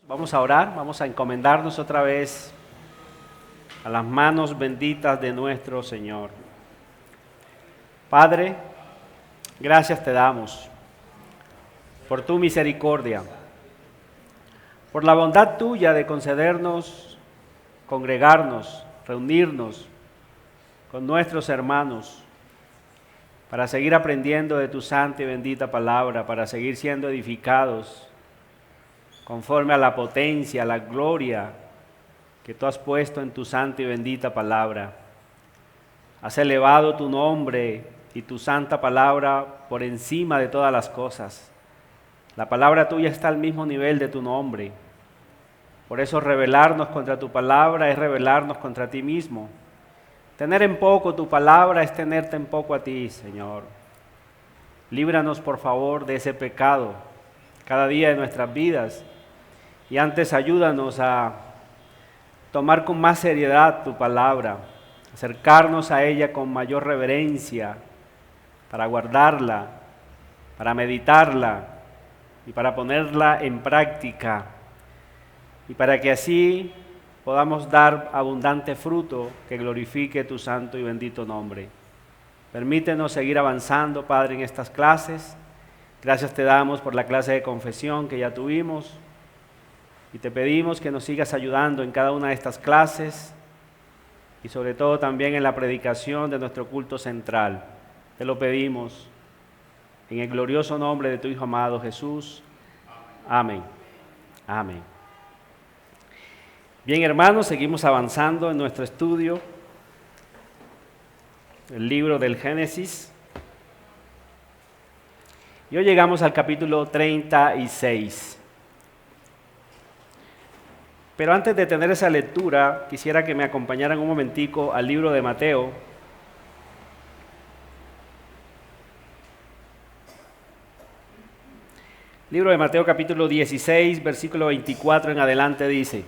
Vamos a orar, vamos a encomendarnos otra vez a las manos benditas de nuestro Señor. Padre, gracias te damos por tu misericordia, por la bondad tuya de concedernos, congregarnos, reunirnos con nuestros hermanos para seguir aprendiendo de tu santa y bendita palabra, para seguir siendo edificados conforme a la potencia, a la gloria que tú has puesto en tu santa y bendita palabra. Has elevado tu nombre y tu santa palabra por encima de todas las cosas. La palabra tuya está al mismo nivel de tu nombre. Por eso rebelarnos contra tu palabra es rebelarnos contra ti mismo. Tener en poco tu palabra es tenerte en poco a ti, Señor. Líbranos, por favor, de ese pecado cada día de nuestras vidas. Y antes ayúdanos a tomar con más seriedad tu palabra, acercarnos a ella con mayor reverencia, para guardarla, para meditarla y para ponerla en práctica, y para que así podamos dar abundante fruto que glorifique tu santo y bendito nombre. Permítenos seguir avanzando, Padre, en estas clases. Gracias te damos por la clase de confesión que ya tuvimos. Y te pedimos que nos sigas ayudando en cada una de estas clases y sobre todo también en la predicación de nuestro culto central. Te lo pedimos en el glorioso nombre de tu Hijo amado Jesús. Amén. Amén. Bien, hermanos, seguimos avanzando en nuestro estudio del libro del Génesis. Y hoy llegamos al capítulo 36. Pero antes de tener esa lectura, quisiera que me acompañaran un momentico al libro de Mateo. Libro de Mateo capítulo 16, versículo 24 en adelante dice: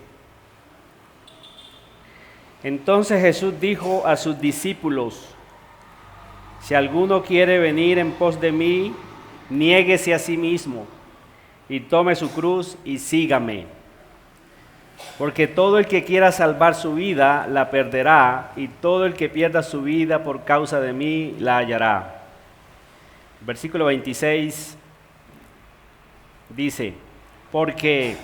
Entonces Jesús dijo a sus discípulos: Si alguno quiere venir en pos de mí, niéguese a sí mismo y tome su cruz y sígame. Porque todo el que quiera salvar su vida, la perderá, y todo el que pierda su vida por causa de mí, la hallará. Versículo 26 dice: Porque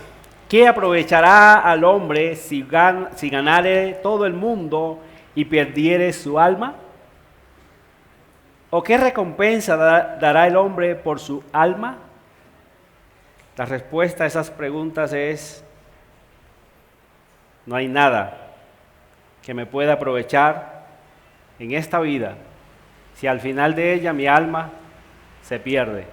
¿qué aprovechará al hombre si ganare todo el mundo y perdiere su alma? ¿O qué recompensa dará el hombre por su alma? La respuesta a esas preguntas es: no hay nada que me pueda aprovechar en esta vida si al final de ella mi alma se pierde.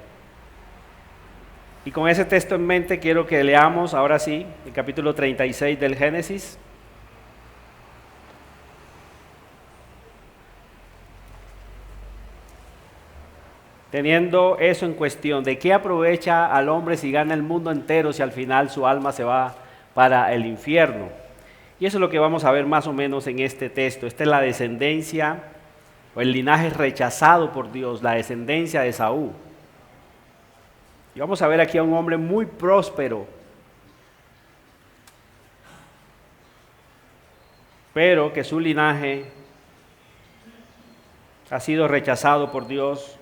Y con ese texto en mente quiero que leamos ahora sí el capítulo 36 del Génesis. Teniendo eso en cuestión, ¿de qué aprovecha al hombre si gana el mundo entero si al final su alma se va para el infierno? Y eso es lo que vamos a ver más o menos en este texto. Esta es la descendencia o el linaje rechazado por Dios, la descendencia de Esaú. Y vamos a ver aquí a un hombre muy próspero, pero que su linaje ha sido rechazado por Dios.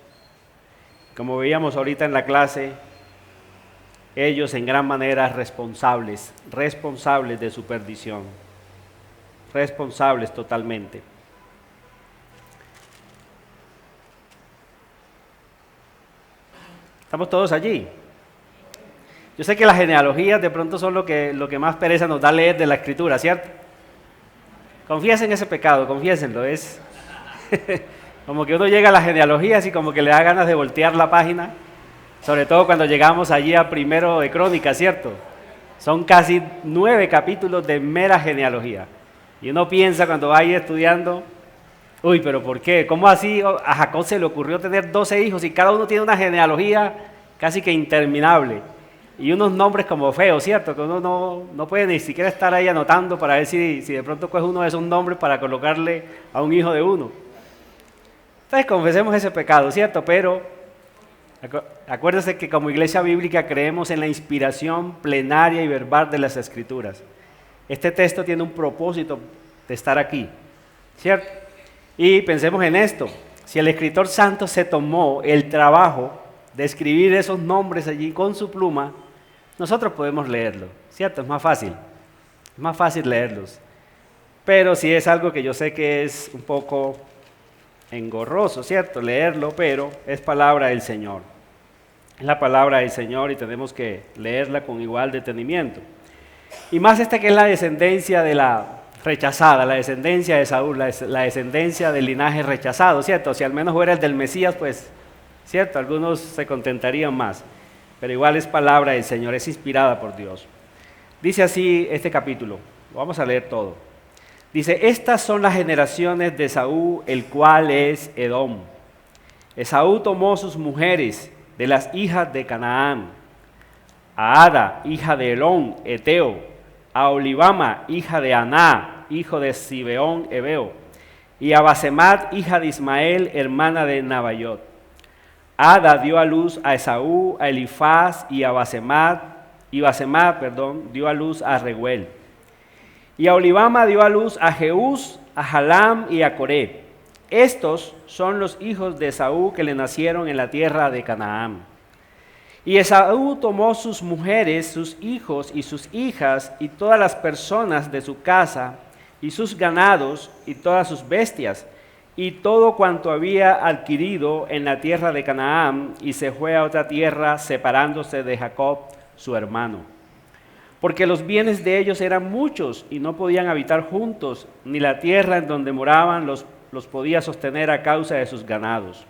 Como veíamos ahorita en la clase, ellos en gran manera responsables de su perdición, responsables totalmente. ¿Estamos todos allí? Yo sé que las genealogías de pronto son lo que más pereza nos da leer de la Escritura, ¿cierto? Confiesen ese pecado, confiésenlo, es como que uno llega a las genealogías y como que le da ganas de voltear la página, sobre todo cuando llegamos allí a Primero de Crónicas, ¿cierto? Son casi 9 capítulos de mera genealogía. Y uno piensa cuando va ahí estudiando, uy, pero ¿por qué? ¿Cómo así a Jacob se le ocurrió tener 12 hijos y cada uno tiene una genealogía casi que interminable? Y unos nombres como feos, ¿cierto? Que uno no puede ni siquiera estar ahí anotando para ver si de pronto coge uno de esos nombres para colocarle a un hijo de uno. Entonces confesemos ese pecado, ¿cierto? Pero Acuérdese que como iglesia bíblica creemos en la inspiración plenaria y verbal de las Escrituras. Este texto tiene un propósito de estar aquí, ¿cierto? Y pensemos en esto, si el escritor santo se tomó el trabajo de escribir esos nombres allí con su pluma, nosotros podemos leerlo, ¿cierto? Es más fácil leerlos. Pero si es algo que yo sé que es un poco engorroso, ¿cierto? Leerlo, pero es palabra del Señor. Es la palabra del Señor y tenemos que leerla con igual detenimiento. Y más esta que es la descendencia de la rechazada, la descendencia de Saúl, la descendencia del linaje rechazado, ¿cierto? Si al menos fuera el del Mesías, pues, ¿cierto? Algunos se contentarían más, pero igual es palabra del Señor, es inspirada por Dios. Dice así este capítulo, lo vamos a leer todo. Dice, estas son las generaciones de Esaú, el cual es Edom. Esaú tomó sus mujeres de las hijas de Canaán, a Ada, hija de Elón, Eteo, a Olibama, hija de Aná, hijo de Zibeón, Ebeo, y a Basemat, hija de Ismael, hermana de Nabayot. Ada dio a luz a Esaú, a Elifaz y a Basemat, dio a luz a Reuel. Y a Olibama dio a luz a Jeús, a Jalam y a Coré. Estos son los hijos de Esaú que le nacieron en la tierra de Canaán. Y Esaú tomó sus mujeres, sus hijos y sus hijas, y todas las personas de su casa, y sus ganados, y todas sus bestias, y todo cuanto había adquirido en la tierra de Canaán, y se fue a otra tierra, separándose de Jacob, su hermano. Porque los bienes de ellos eran muchos, y no podían habitar juntos, ni la tierra en donde moraban los podía sostener a causa de sus ganados.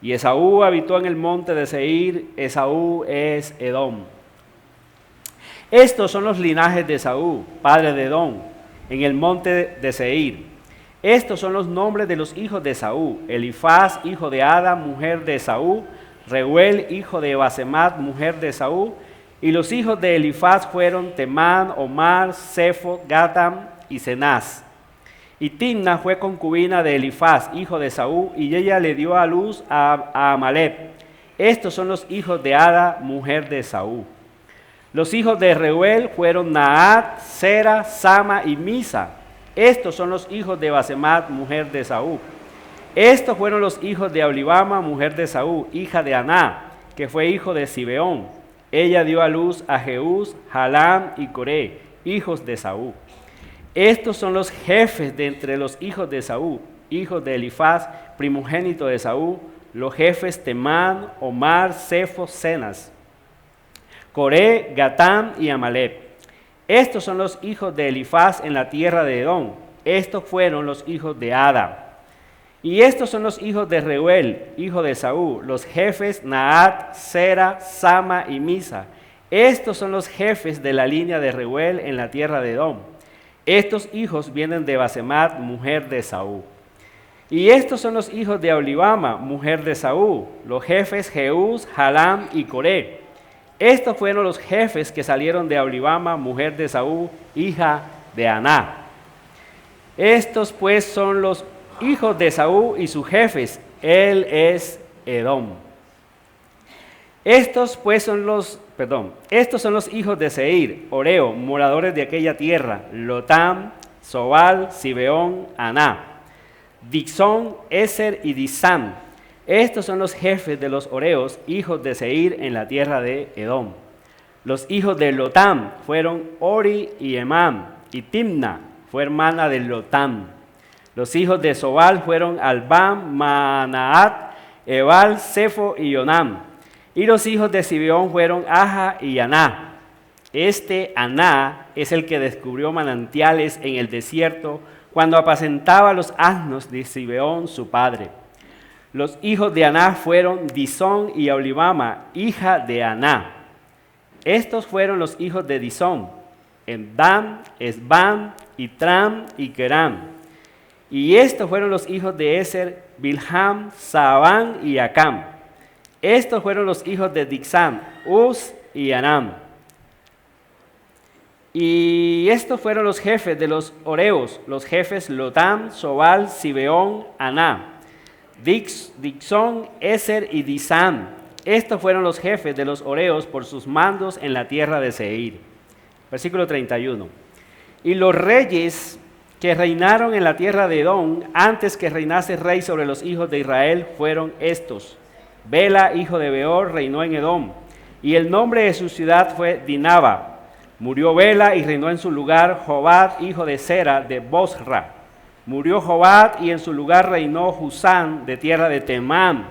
Y Esaú habitó en el monte de Seir. Esaú es Edom. Estos son los linajes de Esaú, padre de Edom, en el monte de Seir. Estos son los nombres de los hijos de Esaú: Elifaz, hijo de Ada, mujer de Esaú; Reuel, hijo de Basemat, mujer de Esaú. Y los hijos de Elifaz fueron Temán, Omar, Sefo, Gatam y Cenaz. Y Timna fue concubina de Elifaz, hijo de Esaú, y ella le dio a luz a Amalek. Estos son los hijos de Ada, mujer de Esaú. Los hijos de Reuel fueron Nahat, Sera, Sama y Misa. Estos son los hijos de Basemat, mujer de Esaú. Estos fueron los hijos de Olibama, mujer de Esaú, hija de Aná, que fue hijo de Zibeón. Ella dio a luz a Jeús, Jalam y Coré, hijos de Esaú. Estos son los jefes de entre los hijos de Esaú, hijos de Elifaz, primogénito de Esaú, los jefes Temán, Omar, Sefo, Cenaz, Coré, Gatam y Amalek. Estos son los hijos de Elifaz en la tierra de Edom. Estos fueron los hijos de Ada. Y estos son los hijos de Reuel, hijo de Esaú, los jefes Nahat, Sera, Sama y Misa. Estos son los jefes de la línea de Reuel en la tierra de Edom. Estos hijos vienen de Basemat, mujer de Esaú. Y estos son los hijos de Olibama, mujer de Esaú, los jefes Jeús, Jalam y Coré. Estos fueron los jefes que salieron de Olibama, mujer de Esaú, hija de Aná. Estos pues son los hijos de Esaú y sus jefes. Él es Edom. Estos son los hijos de Seir, Oreo, moradores de aquella tierra: Lotam, Sobal, Zibeón, Aná, Dixón, Eser y Disán. Estos son los jefes de los Oreos, hijos de Seir en la tierra de Edom. Los hijos de Lotam fueron Ori y Emam, y Timna fue hermana de Lotam. Los hijos de Sobal fueron Albam, Manaat, Ebal, Sefo y Onam. Y los hijos de Zibeón fueron Aja y Aná. Este Aná es el que descubrió manantiales en el desierto cuando apacentaba los asnos de Zibeón su padre. Los hijos de Aná fueron Disón y Olibama, hija de Aná. Estos fueron los hijos de Disón: Endam, Esbam, Itram y Keram. Y estos fueron los hijos de Eser: Bilham, Saabán y Acam. Estos fueron los hijos de Dixam, Uz y Anam. Y estos fueron los jefes de los Oreos, los jefes Lotam, Sobal, Zibeón, Aná, Dixón, Eser y Disán. Estos fueron los jefes de los horeos por sus mandos en la tierra de Seir. Versículo 31. Y los reyes que reinaron en la tierra de Edom, antes que reinase rey sobre los hijos de Israel, fueron estos. Bela, hijo de Beor, reinó en Edom, y el nombre de su ciudad fue Dinaba. Murió Bela y reinó en su lugar Jobad, hijo de Zera, de Bosra. Murió Jobad y en su lugar reinó Husán, de tierra de Temán.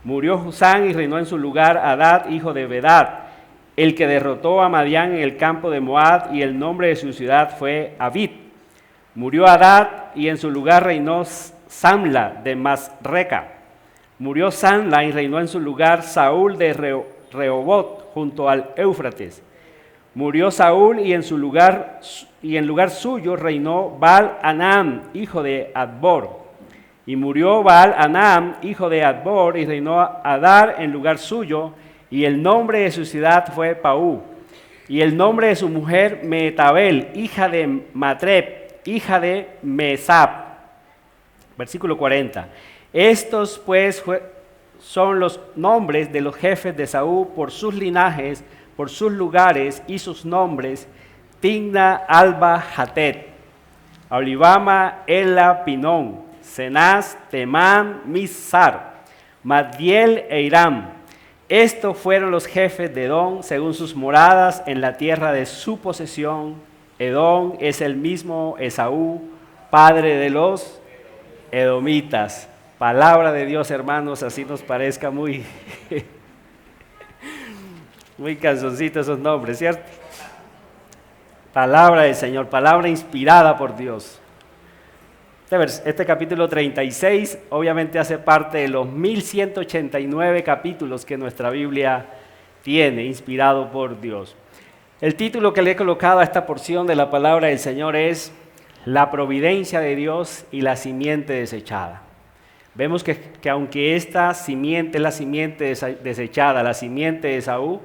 Murió Husán y reinó en su lugar Hadad, hijo de Bedad, el que derrotó a Madián en el campo de Moab, y el nombre de su ciudad fue Avit. Murió Hadad y en su lugar reinó Samla de Masreca. Murió Samla y reinó en su lugar Saúl de Rehobot, junto al Éufrates. Murió Saúl y en lugar suyo reinó Baal-Hanán, hijo de Adbor. Y murió Baal-Hanán, hijo de Adbor, y reinó Adar en lugar suyo, y el nombre de su ciudad fue Paú. Y el nombre de su mujer Mehetabel, hija de Matreb, hija de Mesab. Versículo 40. Estos pues son los nombres de los jefes de Saúl por sus linajes, por sus lugares y sus nombres: Tigna, Alba, Jatet, Olivama, Ela, Pinón, Cenaz, Temán, Mizar, Madiel e Iram. Estos fueron los jefes de Edom según sus moradas en la tierra de su posesión. Edom es el mismo Esaú, padre de los edomitas. Palabra de Dios, hermanos, así nos parezca muy, muy canzoncitos esos nombres, ¿cierto? Palabra del Señor, palabra inspirada por Dios. Este capítulo 36 obviamente hace parte de los 1189 capítulos que nuestra Biblia tiene, inspirado por Dios. El título que le he colocado a esta porción de la palabra del Señor es La providencia de Dios y la simiente desechada. Vemos que aunque esta simiente es la simiente desechada, la simiente de Esaú,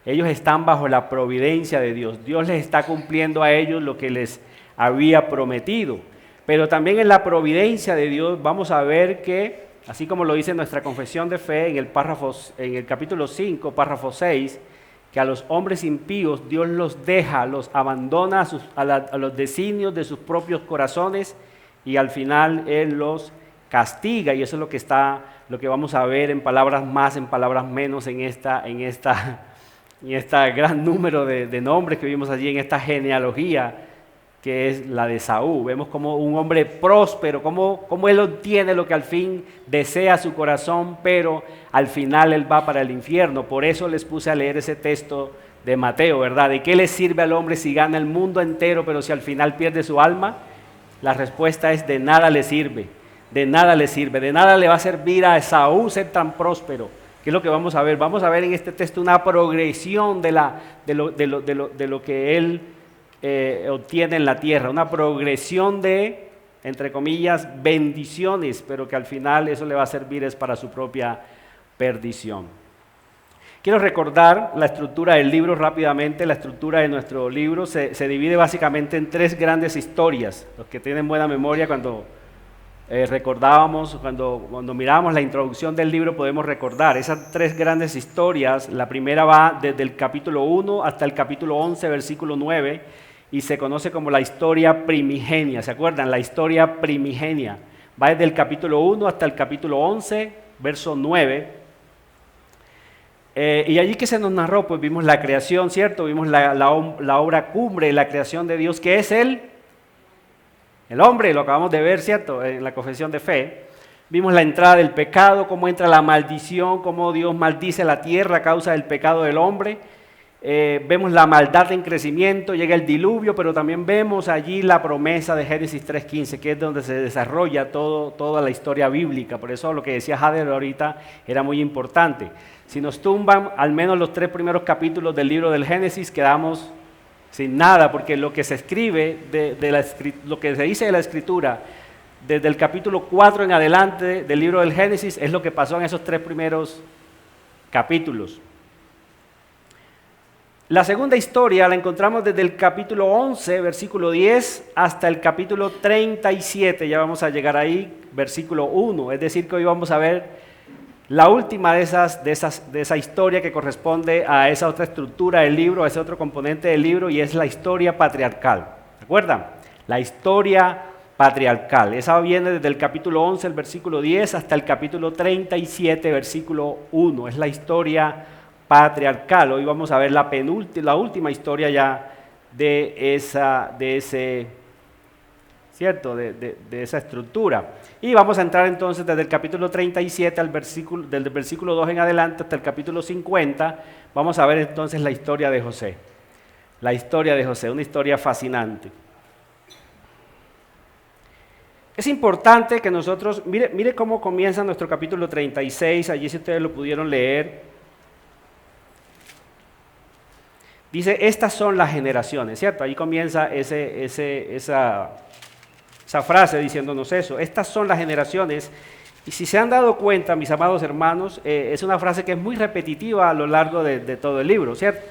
ellos están bajo la providencia de Dios. Dios les está cumpliendo a ellos lo que les había prometido. Pero también en la providencia de Dios vamos a ver que, así como lo dice nuestra confesión de fe en el capítulo 5, párrafo 6, que a los hombres impíos Dios los deja, los abandona a los designios de sus propios corazones, y al final Él los castiga, y eso es lo que vamos a ver en palabras más, en palabras menos, en este gran número de nombres que vimos allí en esta genealogía que es la de Saúl. Vemos como un hombre próspero, como él obtiene lo que al fin desea su corazón, pero al final él va para el infierno. Por eso les puse a leer ese texto de Mateo, ¿verdad? ¿De qué le sirve al hombre si gana el mundo entero, pero si al final pierde su alma? La respuesta es: de nada le sirve. De nada le sirve, de nada le va a servir a Esaú ser tan próspero. ¿Qué es lo que vamos a ver? Vamos a ver en este texto una progresión de lo que él obtiene en la tierra, una progresión de, entre comillas, bendiciones, pero que al final eso le va a servir es para su propia perdición. Quiero recordar la estructura del libro rápidamente. La estructura de nuestro libro se divide básicamente en tres grandes historias. Los que tienen buena memoria, cuando recordábamos, cuando mirábamos la introducción del libro, podemos recordar esas tres grandes historias. La primera va desde el capítulo 1 hasta el capítulo 11, versículo 9, y se conoce como la historia primigenia. ¿Se acuerdan? La historia primigenia va desde el capítulo 1 hasta el capítulo 11, verso 9. Y allí que se nos narró, pues vimos la creación, ¿cierto? Vimos la obra cumbre de la creación de Dios, que es el hombre, lo acabamos de ver, ¿cierto?, en la confesión de fe. Vimos la entrada del pecado, cómo entra la maldición, cómo Dios maldice la tierra a causa del pecado del hombre. Vemos la maldad en crecimiento, llega el diluvio, pero también vemos allí la promesa de Génesis 3:15, que es donde se desarrolla toda la historia bíblica. Por eso lo que decía Jader ahorita era muy importante. Si nos tumban al menos los 3 primeros capítulos del libro del Génesis, quedamos sin nada, porque lo que se escribe, lo que se dice de la Escritura, desde el capítulo 4 en adelante del libro del Génesis, es lo que pasó en esos 3 primeros capítulos. La segunda historia la encontramos desde el capítulo 11, versículo 10, hasta el capítulo 37, ya vamos a llegar ahí, versículo 1. Es decir, que hoy vamos a ver la última de esa historia que corresponde a esa otra estructura del libro, a ese otro componente del libro, y es la historia patriarcal. ¿Se acuerdan? La historia patriarcal. Esa viene desde el capítulo 11, el versículo 10, hasta el capítulo 37, versículo 1. Es la historia patriarcal. Hoy vamos a ver la última historia ya de esa estructura. Y vamos a entrar entonces desde el capítulo 37 del versículo 2 en adelante hasta el capítulo 50. Vamos a ver entonces la historia de José. La historia de José, una historia fascinante. Es importante que nosotros, mire cómo comienza nuestro capítulo 36, allí si ustedes lo pudieron leer. Dice, estas son las generaciones, ¿cierto? Ahí comienza esa frase diciéndonos eso. Estas son las generaciones. Y si se han dado cuenta, mis amados hermanos, es una frase que es muy repetitiva a lo largo de todo el libro, ¿cierto?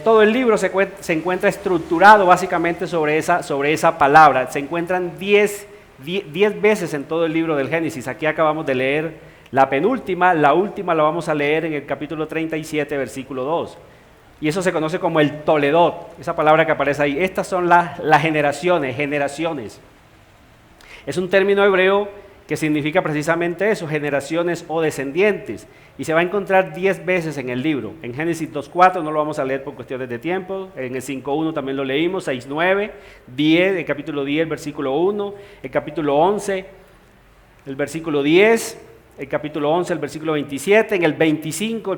Todo el libro se encuentra estructurado básicamente sobre esa palabra. Se encuentran 10 veces en todo el libro del Génesis. Aquí acabamos de leer la penúltima, la última la vamos a leer en el capítulo 37, versículo 2. Y eso se conoce como el Toledot, esa palabra que aparece ahí. Estas son las generaciones. Es un término hebreo que significa precisamente eso, generaciones o descendientes. Y se va a encontrar 10 veces en el libro. En Génesis 2.4 no lo vamos a leer por cuestiones de tiempo. En el 5.1 también lo leímos, 6.9, 10, el capítulo 10, el versículo 1, el capítulo 11, el versículo 10, el capítulo 11, el versículo 27, en el 25,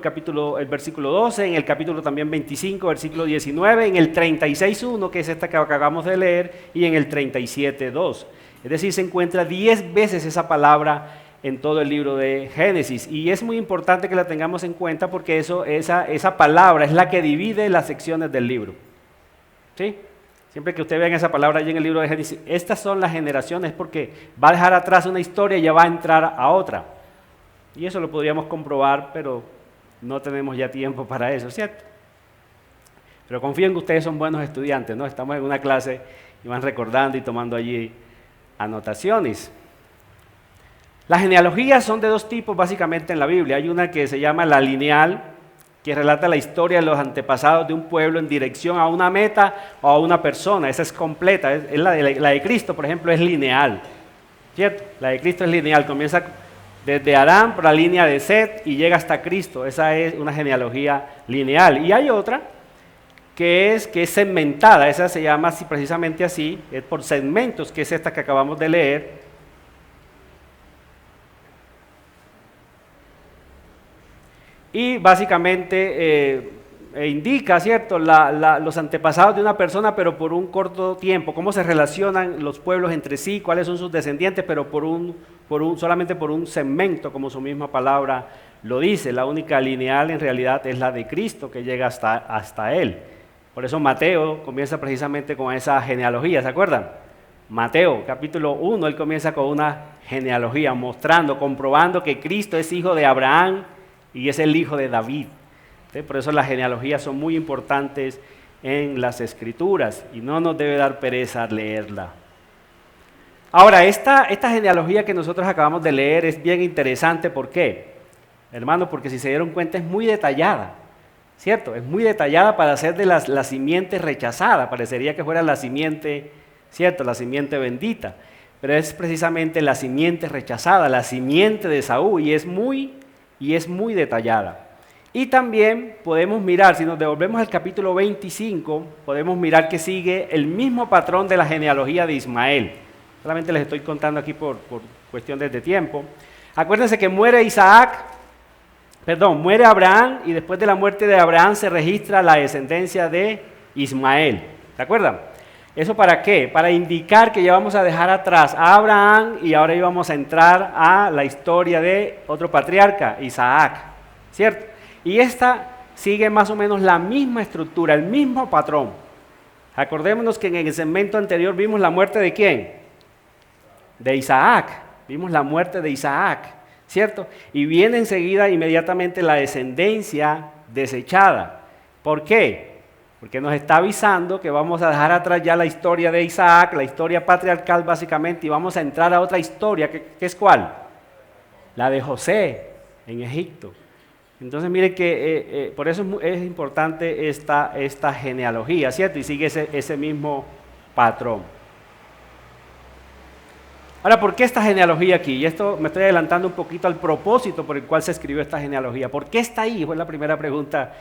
el versículo 12, en el capítulo también 25, versículo 19, en el 36.1, que es esta que acabamos de leer, y en el 37.2. Es decir, se encuentra 10 veces esa palabra en todo el libro de Génesis. Y es muy importante que la tengamos en cuenta porque esa palabra es la que divide las secciones del libro. ¿Sí? Siempre que usted vea esa palabra allí en el libro de Génesis, estas son las generaciones porque va a dejar atrás una historia y ya va a entrar a otra. Y eso lo podríamos comprobar, pero no tenemos ya tiempo para eso, ¿cierto? Pero confío en que ustedes son buenos estudiantes, ¿no? Estamos en una clase y van recordando y tomando allí anotaciones. Las genealogías son de dos tipos básicamente en la Biblia. Hay una que se llama la lineal, que relata la historia de los antepasados de un pueblo en dirección a una meta o a una persona. Esa es completa. La de Cristo, por ejemplo, es lineal, ¿cierto? La de Cristo es lineal, comienza desde Adán por la línea de Set y llega hasta Cristo. Esa es una genealogía lineal. Y hay otra que es segmentada, esa se llama así, precisamente así, es por segmentos, que es esta que acabamos de leer. Y básicamente indica, ¿cierto?, los antepasados de una persona, pero por un corto tiempo, cómo se relacionan los pueblos entre sí, cuáles son sus descendientes, pero solamente por un segmento, como su misma palabra lo dice. La única lineal en realidad es la de Cristo, que llega hasta Él. Por eso Mateo comienza precisamente con esa genealogía, ¿se acuerdan? Mateo, capítulo 1, él comienza con una genealogía, comprobando que Cristo es hijo de Abraham y es el hijo de David. ¿Sí? Por eso las genealogías son muy importantes en las Escrituras y no nos debe dar pereza leerla. Ahora, esta genealogía que nosotros acabamos de leer es bien interesante. ¿Por qué? Hermano, porque si se dieron cuenta es muy detallada. ¿Cierto? Es muy detallada para ser de la simiente rechazada, parecería que fuera la simiente, ¿cierto? La simiente bendita, pero es precisamente la simiente rechazada, la simiente de Saúl, y es muy detallada. Y también podemos mirar, si nos devolvemos al capítulo 25, podemos mirar que sigue el mismo patrón de la genealogía de Ismael. Solamente les estoy contando aquí por cuestiones de tiempo. Acuérdense que muere Abraham, y después de la muerte de Abraham se registra la descendencia de Ismael. ¿Se acuerdan? ¿Eso para qué? Para indicar que ya vamos a dejar atrás a Abraham y ahora íbamos a entrar a la historia de otro patriarca, Isaac, ¿cierto? Y esta sigue más o menos la misma estructura, el mismo patrón. Acordémonos que en el segmento anterior vimos la muerte de ¿quién? De Isaac. Vimos la muerte de Isaac, ¿cierto? Y viene enseguida inmediatamente la descendencia desechada. ¿Por qué? Porque nos está avisando que vamos a dejar atrás ya la historia de Isaac, la historia patriarcal básicamente, y vamos a entrar a otra historia, ¿que es cuál? La de José, en Egipto. Entonces mire que por eso es importante esta genealogía, ¿cierto? Y sigue ese mismo patrón. Ahora, ¿por qué esta genealogía aquí? Y esto me estoy adelantando un poquito al propósito por el cual se escribió esta genealogía. ¿Por qué está ahí? Fue la primera pregunta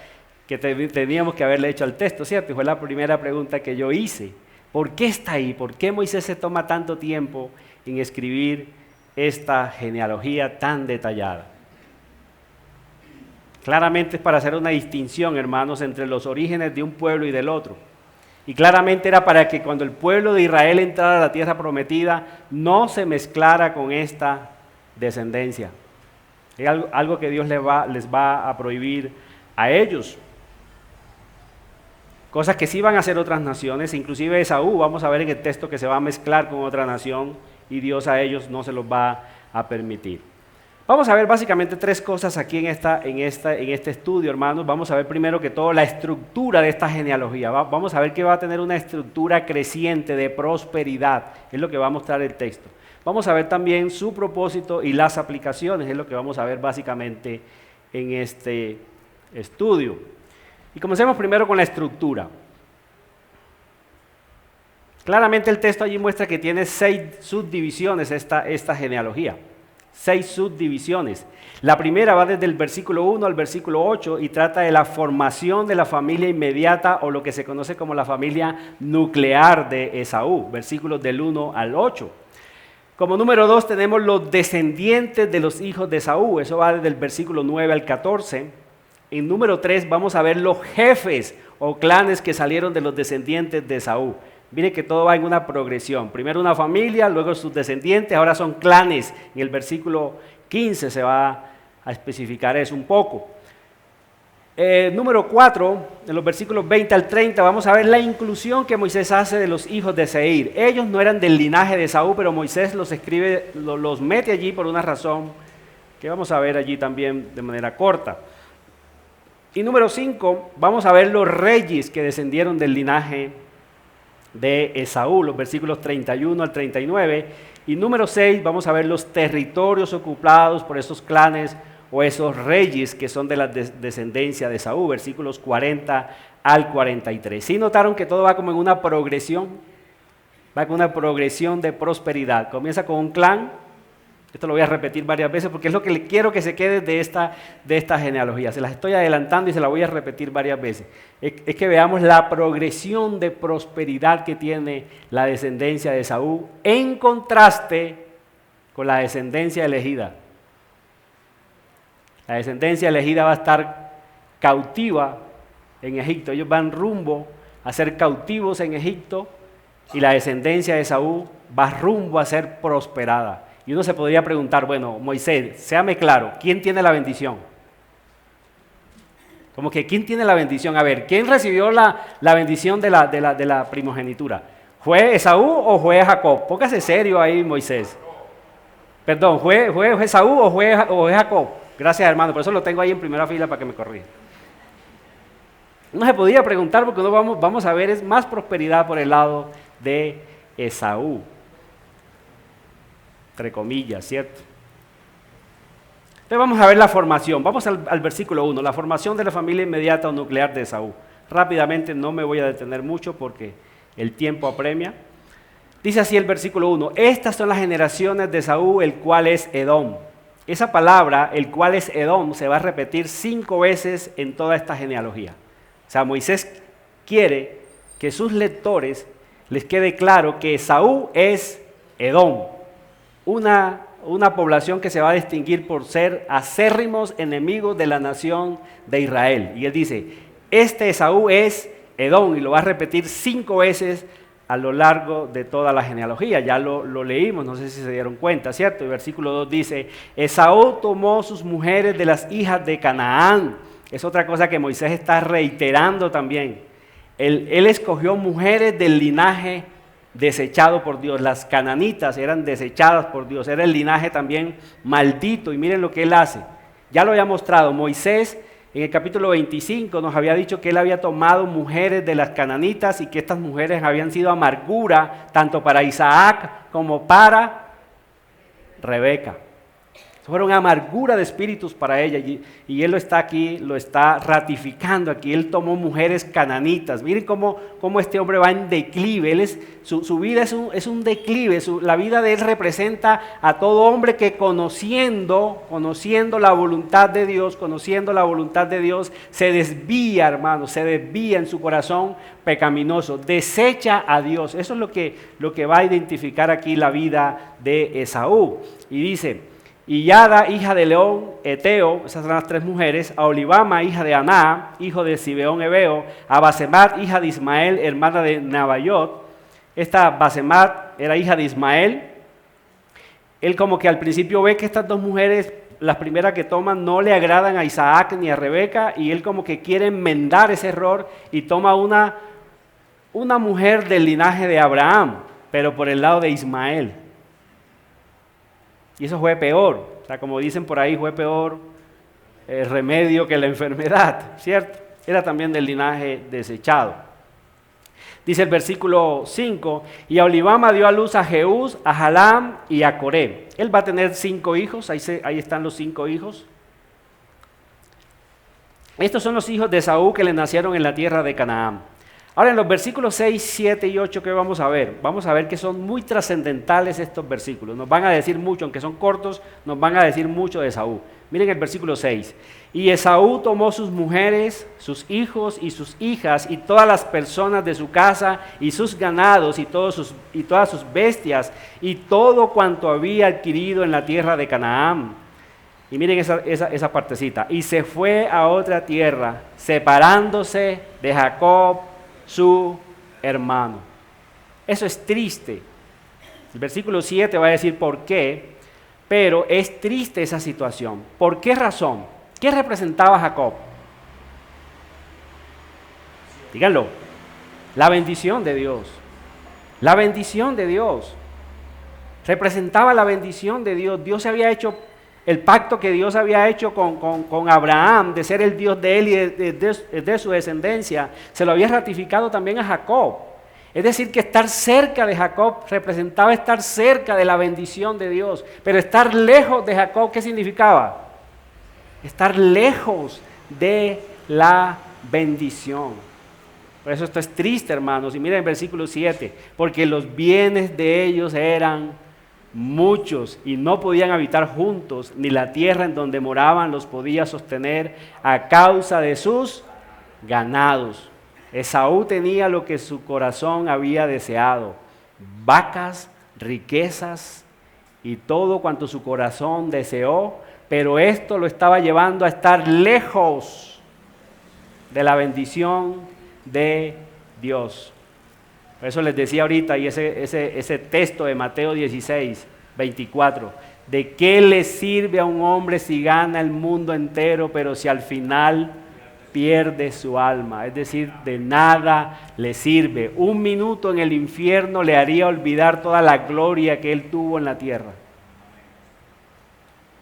que teníamos que haberle hecho al texto, ¿cierto? Y fue la primera pregunta que yo hice. ¿Por qué está ahí? ¿Por qué Moisés se toma tanto tiempo en escribir esta genealogía tan detallada? Claramente es para hacer una distinción, hermanos, entre los orígenes de un pueblo y del otro. Y claramente era para que cuando el pueblo de Israel entrara a la tierra prometida, no se mezclara con esta descendencia. Es algo que Dios les va a prohibir a ellos. Cosas que sí van a hacer otras naciones, inclusive Esaú, vamos a ver en el texto que se va a mezclar con otra nación y Dios a ellos no se los va a permitir. Vamos a ver básicamente tres cosas aquí en este estudio, hermanos. Vamos a ver primero que todo la estructura de esta genealogía. Vamos a ver que va a tener una estructura creciente de prosperidad, es lo que va a mostrar el texto. Vamos a ver también su propósito y las aplicaciones, es lo que vamos a ver básicamente en este estudio. Y comencemos primero con la estructura. Claramente el texto allí muestra que tiene 6 subdivisiones esta genealogía. 6 subdivisiones. La primera va desde el versículo 1 al versículo 8 y trata de la formación de la familia inmediata o lo que se conoce como la familia nuclear de Esaú, versículos del 1 al 8. Como número 2 tenemos los descendientes de los hijos de Esaú, eso va desde el versículo 9 al 14. En número 3 vamos a ver los jefes o clanes que salieron de los descendientes de Esaú. Mire que todo va en una progresión. Primero una familia, luego sus descendientes, ahora son clanes. En el versículo 15 se va a especificar eso un poco. Número 4, en los versículos 20 al 30, vamos a ver la inclusión que Moisés hace de los hijos de Seir. Ellos no eran del linaje de Esaú, pero Moisés los escribe, los mete allí por una razón que vamos a ver allí también de manera corta. Y número 5, vamos a ver los reyes que descendieron del linaje de Esaú, los versículos 31 al 39. Y número 6, vamos a ver los territorios ocupados por esos clanes o esos reyes que son de la descendencia de Esaú, versículos 40 al 43. ¿Sí notaron que todo va como en una progresión? Va con una progresión de prosperidad. Comienza con un clan. Esto lo voy a repetir varias veces porque es lo que quiero que se quede de esta genealogía. Se las estoy adelantando y se la voy a repetir varias veces. Es que veamos la progresión de prosperidad que tiene la descendencia de Esaú en contraste con la descendencia elegida. La descendencia elegida va a estar cautiva en Egipto. Ellos van rumbo a ser cautivos en Egipto y la descendencia de Esaú va rumbo a ser prosperada. Y uno se podría preguntar, bueno, Moisés, séame claro, ¿quién tiene la bendición? Como que ¿quién tiene la bendición? A ver, ¿quién recibió la bendición de la primogenitura? ¿Fue Esaú o fue Jacob? Póngase serio ahí, Moisés. Perdón, ¿fue Esaú o fue Jacob? Gracias, hermano, por eso lo tengo ahí en primera fila para que me corrija. Uno se podría preguntar porque no vamos a ver es más prosperidad por el lado de Esaú. Entre comillas, ¿cierto? Entonces vamos a ver la formación. Vamos al versículo 1, la formación de la familia inmediata o nuclear de Esaú. Rápidamente, no me voy a detener mucho porque el tiempo apremia. Dice así el versículo 1, estas son las generaciones de Esaú, el cual es Edom. Esa palabra, el cual es Edom, se va a repetir 5 veces en toda esta genealogía. O sea, Moisés quiere que sus lectores les quede claro que Esaú es Edom. Una población que se va a distinguir por ser acérrimos enemigos de la nación de Israel. Y él dice, este Esaú es Edom, y lo va a repetir 5 veces a lo largo de toda la genealogía. Ya lo leímos, no sé si se dieron cuenta, ¿cierto? El versículo 2 dice, Esaú tomó sus mujeres de las hijas de Canaán. Es otra cosa que Moisés está reiterando también. Él escogió mujeres del linaje desechado por Dios. Las cananitas eran desechadas por Dios, era el linaje también maldito, y miren lo que él hace. Ya lo había mostrado, Moisés en el capítulo 25 nos había dicho que él había tomado mujeres de las cananitas y que estas mujeres habían sido amargura tanto para Isaac como para Rebeca. Fueron amargura de espíritus para ella y él lo está aquí, lo está ratificando aquí. Él tomó mujeres cananitas. Miren cómo este hombre va en declive. Su vida es un declive. La vida de él representa a todo hombre que conociendo la voluntad de Dios, se desvía, hermanos, se desvía en su corazón pecaminoso, desecha a Dios. Eso es lo que va a identificar aquí la vida de Esaú. Y dice: y Yada, hija de León, Eteo, esas son las tres mujeres, a Olibama, hija de Aná, hijo de Sibeón Ebeo, a Basemat, hija de Ismael, hermana de Nabayot. Esta Basemat era hija de Ismael. Él como que al principio ve que estas dos mujeres, las primeras que toman, no le agradan a Isaac ni a Rebeca, y él como que quiere enmendar ese error y toma una mujer del linaje de Abraham, pero por el lado de Ismael. Y eso fue peor, o sea, como dicen por ahí, fue peor el remedio que la enfermedad, ¿cierto? Era también del linaje desechado. Dice el versículo 5, y a Olibama dio a luz a Jeús, a Jalam y a Coré. Él va a tener 5 hijos, ahí están los 5 hijos. Estos son los hijos de Esaú que le nacieron en la tierra de Canaán. Ahora en los versículos 6, 7 y 8, ¿qué vamos a ver? Vamos a ver que son muy trascendentales estos versículos. Nos van a decir mucho, aunque son cortos, nos van a decir mucho de Esaú. Miren el versículo 6. Y Esaú tomó sus mujeres, sus hijos y sus hijas y todas las personas de su casa y sus ganados y todas sus bestias y todo cuanto había adquirido en la tierra de Canaán. Y miren esa partecita. Y se fue a otra tierra, separándose de Jacob, su hermano. Eso es triste. El versículo 7 va a decir por qué, pero es triste esa situación. ¿Por qué razón? ¿Qué representaba Jacob? Díganlo. La bendición de Dios. La bendición de Dios. Representaba la bendición de Dios. Dios se había hecho el pacto que Dios había hecho con Abraham, de ser el Dios de él y de su descendencia, se lo había ratificado también a Jacob. Es decir, que estar cerca de Jacob representaba estar cerca de la bendición de Dios. Pero estar lejos de Jacob, ¿qué significaba? Estar lejos de la bendición. Por eso esto es triste, hermanos. Y miren el versículo 7, porque los bienes de ellos eran muchos y no podían habitar juntos, ni la tierra en donde moraban los podía sostener a causa de sus ganados. Esaú tenía lo que su corazón había deseado: vacas, riquezas y todo cuanto su corazón deseó, pero esto lo estaba llevando a estar lejos de la bendición de Dios. Por eso les decía ahorita, y ese texto de Mateo 16, 24, ¿de qué le sirve a un hombre si gana el mundo entero, pero si al final pierde su alma? Es decir, de nada le sirve. 1 minuto en el infierno le haría olvidar toda la gloria que él tuvo en la tierra.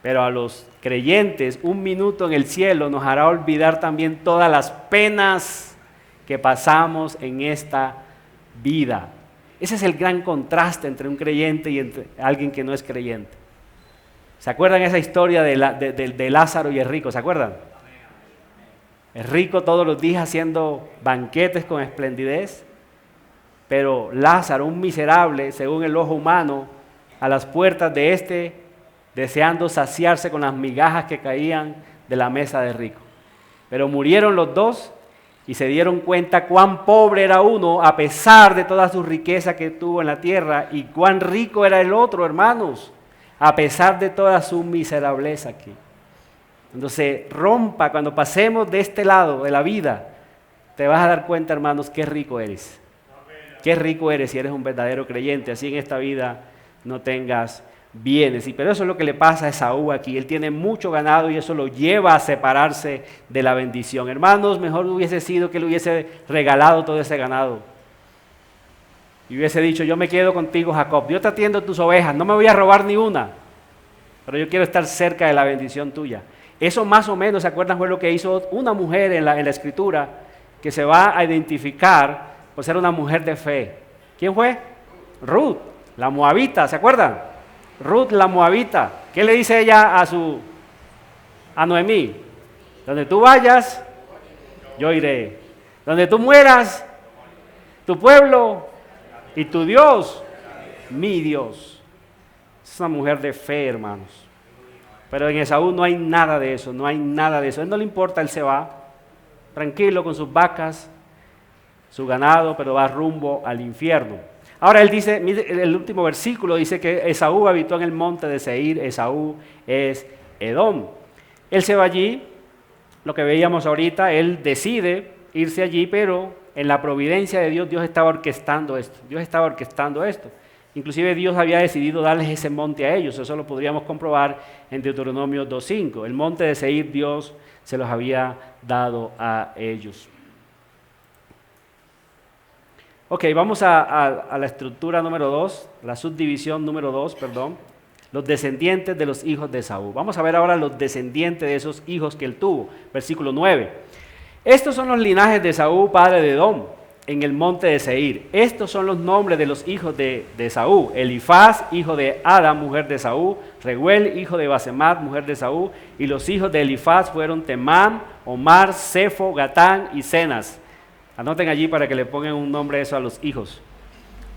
Pero a los creyentes, 1 minuto en el cielo nos hará olvidar también todas las penas que pasamos en esta vida. Ese es el gran contraste entre un creyente y entre alguien que no es creyente. ¿Se acuerdan esa historia de Lázaro y el rico? ¿Se acuerdan? El rico todos los días haciendo banquetes con esplendidez, pero Lázaro, un miserable, según el ojo humano, a las puertas de deseando saciarse con las migajas que caían de la mesa del rico. Pero murieron los dos y se dieron cuenta cuán pobre era uno a pesar de toda su riqueza que tuvo en la tierra, y cuán rico era el otro, hermanos, a pesar de toda su miserableza aquí. Entonces, cuando pasemos de este lado de la vida, te vas a dar cuenta, hermanos, qué rico eres. Qué rico eres si eres un verdadero creyente. Así en esta vida no tengas bienes. Pero eso es lo que le pasa a Esaú aquí. Él tiene mucho ganado y eso lo lleva a separarse de la bendición. Hermanos, mejor hubiese sido que le hubiese regalado todo ese ganado y hubiese dicho: yo me quedo contigo, Jacob, yo te atiendo tus ovejas, no me voy a robar ni una, pero yo quiero estar cerca de la bendición tuya. Eso más o menos, ¿se acuerdan? Fue lo que hizo una mujer en la Escritura, que se va a identificar por ser una mujer de fe. ¿Quién fue? Ruth, la moabita, ¿se acuerdan? Ruth la moabita, ¿Qué le dice ella a Noemí? Donde tú vayas, yo iré. Donde tú mueras, tu pueblo y tu Dios, mi Dios. Es una mujer de fe, hermanos. Pero en Esaú no hay nada de eso, no hay nada de eso. A él no le importa, él se va, tranquilo con sus vacas, su ganado, pero va rumbo al infierno. Ahora él dice, el último versículo dice que Esaú habitó en el monte de Seir, Esaú es Edom. Él se va allí, lo que veíamos ahorita, él decide irse allí, pero en la providencia de Dios, Dios estaba orquestando esto. Inclusive Dios había decidido darles ese monte a ellos, eso lo podríamos comprobar en Deuteronomio 2:5. El monte de Seir Dios se los había dado a ellos. Ok, vamos a la estructura número 2, la subdivisión número 2, perdón. Los descendientes de los hijos de Esaú. Vamos a ver ahora los descendientes de esos hijos que él tuvo. Versículo 9. Estos son los linajes de Esaú, padre de Edom, en el monte de Seir. Estos son los nombres de los hijos de Esaú. Elifaz, hijo de Ada, mujer de Esaú. Reuel, hijo de Basemat, mujer de Esaú. Y los hijos de Elifaz fueron Temán, Omar, Sefo, Gatán y Cenas. Anoten allí para que le pongan un nombre a eso a los hijos.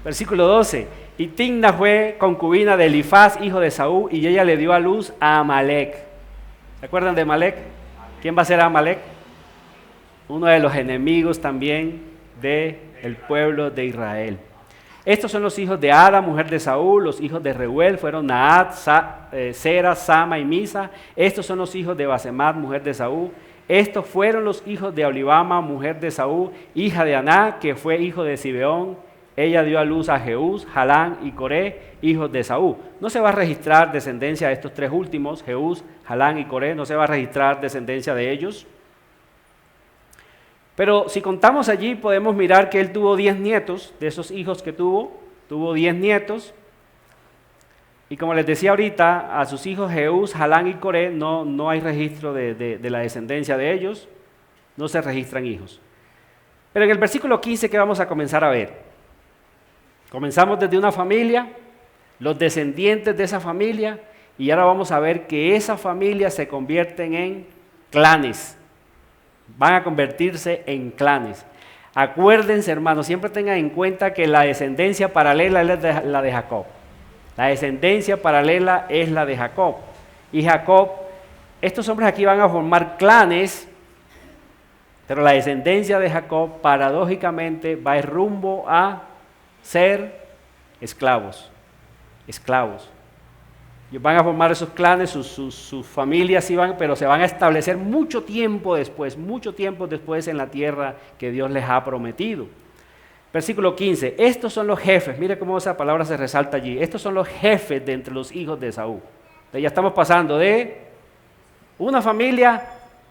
Versículo 12. Y Timna fue concubina de Elifaz, hijo de Esaú, y ella le dio a luz a Amalec. ¿Se acuerdan de Amalec? ¿Quién va a ser Amalec? Uno de los enemigos también del pueblo de Israel. Estos son los hijos de Ada, mujer de Saúl. Los hijos de Reuel fueron Naat, Sera, Sama y Misa. Estos son los hijos de Basemat, mujer de Saúl. Estos fueron los hijos de Aholibama, mujer de Saúl, hija de Aná, que fue hijo de Zibeón. Ella dio a luz a Jeús, Jalán y Coré, hijos de Saúl. No se va a registrar descendencia de estos tres últimos, Jeús, Jalán y Coré, no se va a registrar descendencia de ellos. Pero si contamos allí, podemos mirar que él tuvo 10 nietos, de esos hijos que tuvo 10 nietos. Y como les decía ahorita, a sus hijos Jeús, Jalán y Coré no hay registro de la descendencia de ellos, no se registran hijos. Pero en el versículo 15 que vamos a comenzar a ver, comenzamos desde una familia, los descendientes de esa familia, y ahora vamos a ver que esas familias se convierten en clanes, van a convertirse en clanes. Acuérdense, hermanos, siempre tengan en cuenta que la descendencia paralela es la de Jacob. La descendencia paralela es la de Jacob. Y Jacob, estos hombres aquí van a formar clanes, pero la descendencia de Jacob paradójicamente va a ir rumbo a ser esclavos. Y van a formar esos clanes, sus familias iban, pero se van a establecer mucho tiempo después en la tierra que Dios les ha prometido. Versículo 15, estos son los jefes, mire cómo esa palabra se resalta allí, estos son los jefes de entre los hijos de Esaú. Entonces ya estamos pasando de una familia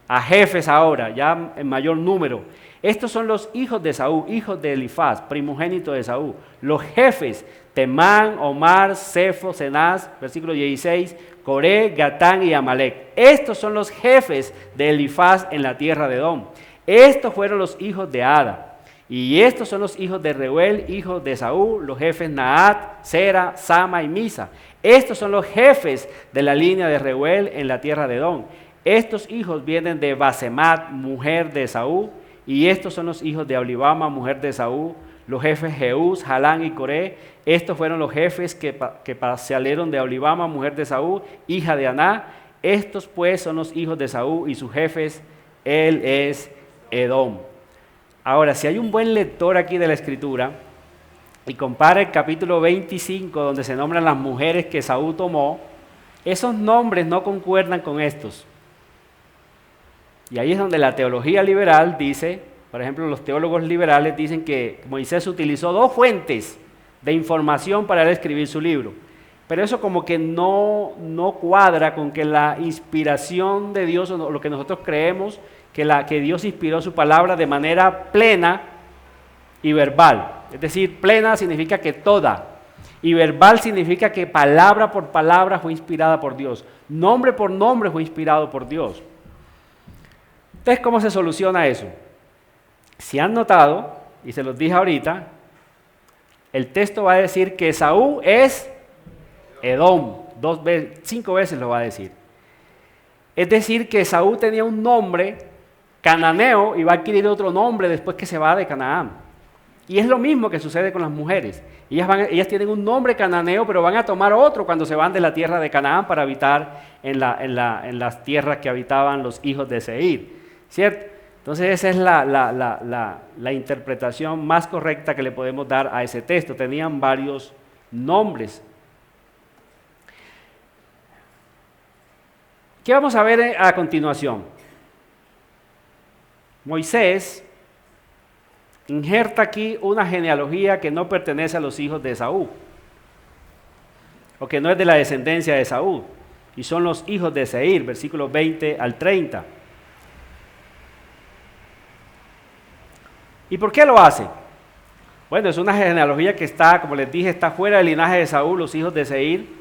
a jefes ahora, ya en mayor número. Estos son los hijos de Esaú, hijos de Elifaz, primogénito de Esaú. Los jefes, Temán, Omar, Sefo, Cenaz, versículo 16, Coré, Gatán y Amalec. Estos son los jefes de Elifaz en la tierra de Edom. Estos fueron los hijos de Ada. Y estos son los hijos de Reuel, hijos de Esaú, los jefes Naat, Sera, Sama y Misa. Estos son los jefes de la línea de Reuel en la tierra de Edom. Estos hijos vienen de Basemat, mujer de Esaú. Y estos son los hijos de Aholibama, mujer de Esaú, los jefes Jeús, Jalán y Coré. Estos fueron los jefes que salieron de Aholibama, mujer de Esaú, hija de Aná. Estos pues son los hijos de Esaú y sus jefes, él es Edom. Ahora, si hay un buen lector aquí de la Escritura y compara el capítulo 25 donde se nombran las mujeres que Esaú tomó, esos nombres no concuerdan con estos. Y ahí es donde la teología liberal dice, por ejemplo, los teólogos liberales dicen que Moisés utilizó 2 fuentes de información para él escribir su libro. Pero eso como que no cuadra con que la inspiración de Dios, o lo que nosotros creemos, que Dios inspiró su palabra de manera plena y verbal. Es decir, plena significa que toda, y verbal significa que palabra por palabra fue inspirada por Dios, nombre por nombre fue inspirado por Dios. Entonces, ¿cómo se soluciona eso? Si han notado, y se los dije ahorita, el texto va a decir que Esaú es Edom, 2 veces, 5 veces lo va a decir. Es decir, que Esaú tenía un nombre cananeo y va a adquirir otro nombre después que se va de Canaán. Y es lo mismo que sucede con las mujeres. Ellas tienen un nombre cananeo, pero van a tomar otro cuando se van de la tierra de Canaán para habitar en las tierras que habitaban los hijos de Seir, ¿cierto? Entonces esa es la interpretación más correcta que le podemos dar a ese texto. Tenían varios nombres. ¿Qué vamos a ver a continuación? Moisés injerta aquí una genealogía que no pertenece a los hijos de Esaú, o que no es de la descendencia de Esaú, y son los hijos de Seir, versículos 20 al 30. ¿Y por qué lo hace? Bueno, es una genealogía que está, como les dije, está fuera del linaje de Esaú, los hijos de Seir.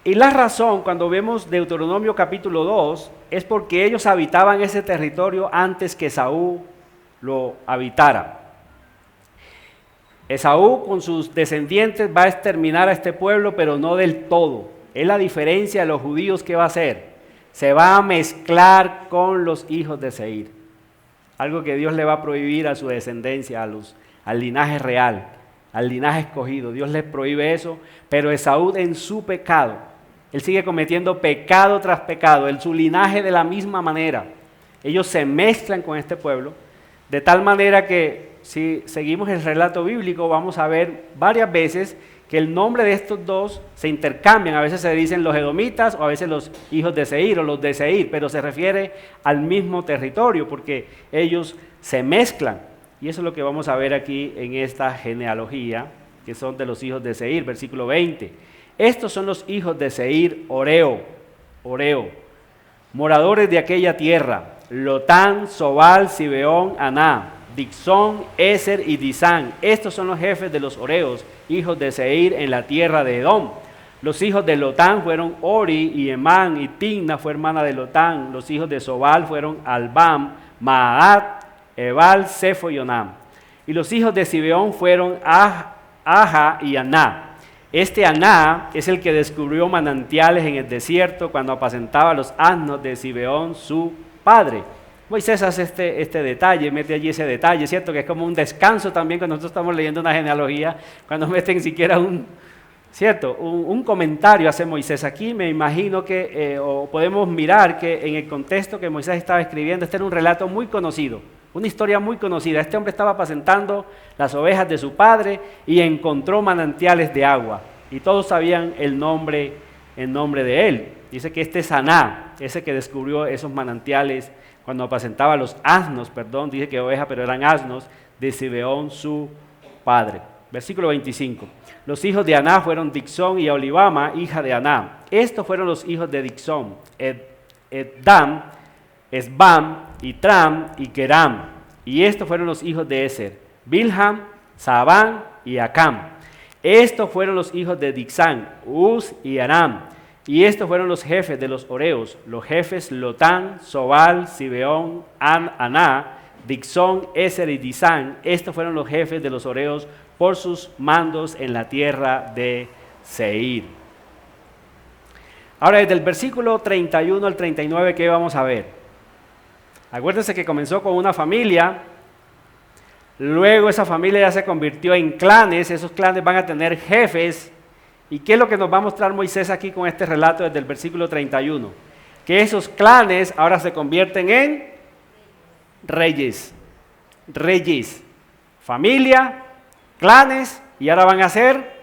Y la razón, cuando vemos Deuteronomio capítulo 2, es porque ellos habitaban ese territorio antes que Esaú lo habitara. Esaú con sus descendientes va a exterminar a este pueblo, pero no del todo. Es la diferencia de los judíos que va a hacer. Se va a mezclar con los hijos de Seir. Algo que Dios le va a prohibir a su descendencia, al linaje real, al linaje escogido. Dios les prohíbe eso, pero Esaú en su pecado, él sigue cometiendo pecado tras pecado, en su linaje de la misma manera. Ellos se mezclan con este pueblo, de tal manera que si seguimos el relato bíblico vamos a ver varias veces que el nombre de estos dos se intercambian. A veces se dicen los edomitas o a veces los hijos de Seir o los de Seir, pero se refiere al mismo territorio porque ellos se mezclan. Y eso es lo que vamos a ver aquí en esta genealogía, que son de los hijos de Seir, versículo 20. Estos son los hijos de Seir, Oreo, moradores de aquella tierra, Lotán, Sobal, Zibeón, Aná, Dixón, Eser y Disán. Estos son los jefes de los Oreos, hijos de Seir en la tierra de Edom. Los hijos de Lotán fueron Ori y Emán, y Timna fue hermana de Lotán. Los hijos de Sobal fueron Albam, Maaat, Ebal, Sefo y Onam. Y los hijos de Zibeón fueron Aja y Aná. Este Aná es el que descubrió manantiales en el desierto cuando apacentaba los asnos de Zibeón, su padre. Moisés hace este detalle, mete allí ese detalle, ¿cierto? Que es como un descanso también cuando nosotros estamos leyendo una genealogía, cuando meten siquiera un comentario hace Moisés aquí. Me imagino que, o podemos mirar que en el contexto que Moisés estaba escribiendo, este era un relato muy conocido, una historia muy conocida. Este hombre estaba apacentando las ovejas de su padre y encontró manantiales de agua, y todos sabían el nombre de él. Dice que este es Aná, ese que descubrió esos manantiales cuando apacentaba los asnos, dice que oveja, pero eran asnos, de Zibeón su padre. Versículo 25. Los hijos de Aná fueron Dixón y Olivama, hija de Aná. Estos fueron los hijos de Dixón, Eddam, Esbam, Itram y Keram. Y estos fueron los hijos de Eser, Bilham, Sabán y Acam. Estos fueron los hijos de Dixán, Uz y Aram. Y estos fueron los jefes de los Oreos, los jefes Lotán, Sobal, Zibeón, Aná, Dixón, Eser y Disán. Estos fueron los jefes de los Oreos por sus mandos en la tierra de Seir. Ahora, desde el versículo 31 al 39, ¿qué vamos a ver? Acuérdense que comenzó con una familia, luego esa familia ya se convirtió en clanes, esos clanes van a tener jefes. ¿Y qué es lo que nos va a mostrar Moisés aquí con este relato desde el versículo 31? Que esos clanes ahora se convierten en reyes. Familia, clanes, y ahora van a ser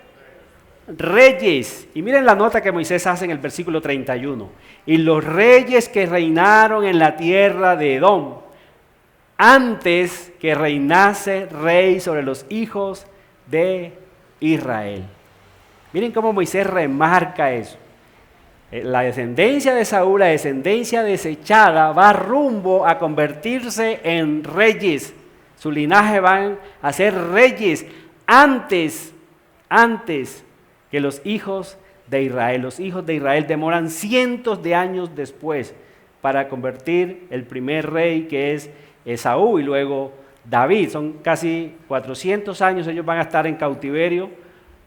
reyes. Y miren la nota que Moisés hace en el versículo 31. Y los reyes que reinaron en la tierra de Edom, antes que reinase rey sobre los hijos de Israel. Miren cómo Moisés remarca eso. La descendencia de Saúl, la descendencia desechada, va rumbo a convertirse en reyes. Su linaje van a ser reyes antes que los hijos de Israel. Los hijos de Israel demoran cientos de años después para convertir el primer rey, que es Esaú, y luego David. Son casi 400 años, ellos van a estar en cautiverio.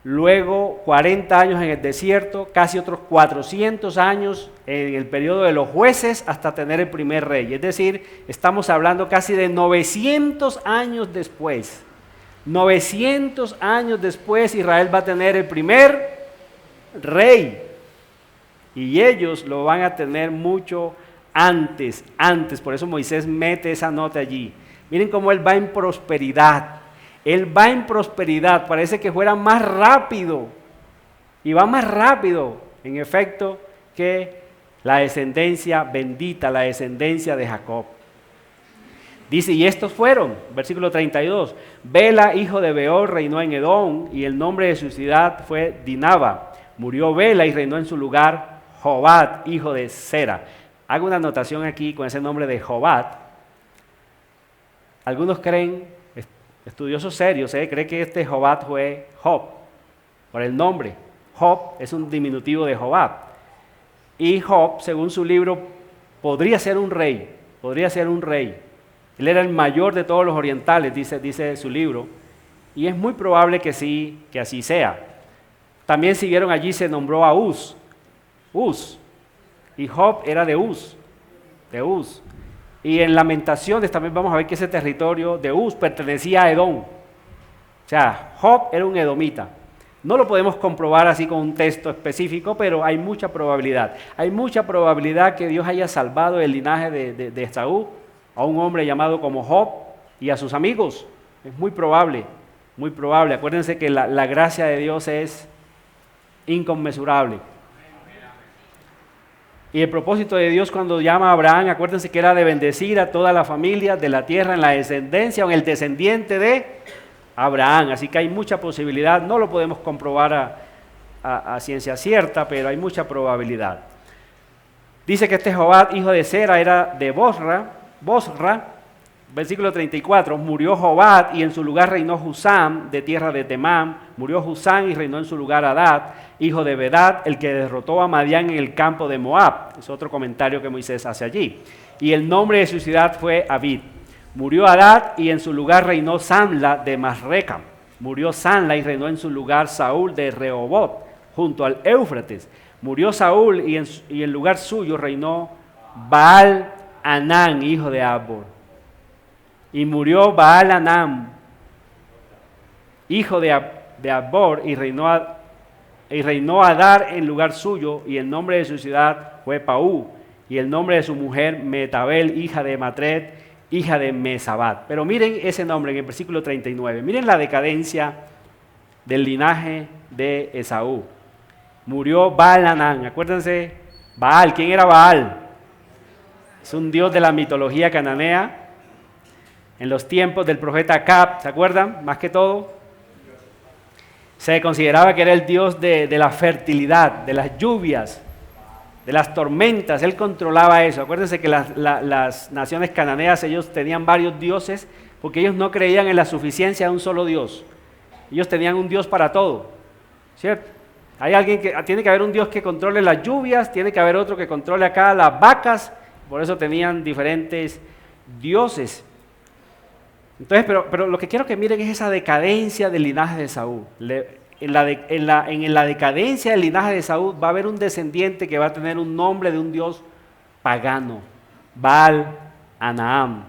luego 40 años en el desierto, casi otros 400 años en el periodo de los jueces hasta tener el primer rey. Es decir, estamos hablando casi de 900 años después. 900 años después Israel va a tener el primer rey. Y ellos lo van a tener mucho antes. Por eso Moisés mete esa nota allí. Miren cómo él va en prosperidad. Él va en prosperidad, parece que fuera más rápido, y va más rápido, en efecto, que la descendencia bendita, la descendencia de Jacob. Dice, y estos fueron, versículo 32, Bela, hijo de Beor, reinó en Edom, y el nombre de su ciudad fue Dinaba. Murió Bela y reinó en su lugar Jobat, hijo de Zera. Hago una anotación aquí con ese nombre de Jobat. Algunos creen, estudiosos serios, creen que este Jobat fue Job, por el nombre. Job es un diminutivo de Jobat. Y Job, según su libro, podría ser un rey. Él era el mayor de todos los orientales, dice su libro. Y es muy probable que sí, que así sea. También siguieron allí, se nombró a Uz. Y Job era de Uz. Y en Lamentaciones también vamos a ver que ese territorio de Uz pertenecía a Edom. O sea, Job era un edomita. No lo podemos comprobar así con un texto específico, pero hay mucha probabilidad. Hay mucha probabilidad que Dios haya salvado el linaje de Esaú a un hombre llamado como Job y a sus amigos. Es muy probable, muy probable. Acuérdense que la gracia de Dios es inconmensurable. Y el propósito de Dios cuando llama a Abraham, acuérdense que era de bendecir a toda la familia de la tierra en la descendencia o en el descendiente de Abraham. Así que hay mucha posibilidad, no lo podemos comprobar a ciencia cierta, pero hay mucha probabilidad. Dice que este Jobat, hijo de Zera, era de Bosra, versículo 34, murió Jobat y en su lugar reinó Husam de tierra de Temán, murió Husam y reinó en su lugar Hadad, hijo de Bedad, el que derrotó a Madián en el campo de Moab. Es otro comentario que Moisés hace allí. Y el nombre de su ciudad fue Abid. Murió Hadad y en su lugar reinó Samla de Masreca. Murió Samla y reinó en su lugar Saúl de Rehobot, junto al Éufrates. Murió Saúl y en lugar suyo reinó Baal Anán, hijo de Abor. Y murió Baal Anán, hijo de Abor, y reinó Adar en lugar suyo, y el nombre de su ciudad fue Paú, y el nombre de su mujer Metabel, hija de Matred, hija de Mesabat. Pero miren ese nombre en el versículo 39, miren la decadencia del linaje de Esaú. Murió Baal Anán, acuérdense, Baal, ¿quién era Baal? Es un dios de la mitología cananea. En los tiempos del profeta Acab, ¿se acuerdan? Más que todo, se consideraba que era el dios de la fertilidad, de las lluvias, de las tormentas. Él controlaba eso. Acuérdense que las naciones cananeas, ellos tenían varios dioses porque ellos no creían en la suficiencia de un solo dios. Ellos tenían un dios para todo, ¿cierto? Tiene que haber un dios que controle las lluvias, tiene que haber otro que controle acá las vacas, por eso tenían diferentes dioses. Entonces, pero lo que quiero que miren es esa decadencia del linaje de Saúl. En la decadencia del linaje de Saúl va a haber un descendiente que va a tener un nombre de un dios pagano, Baal Anam.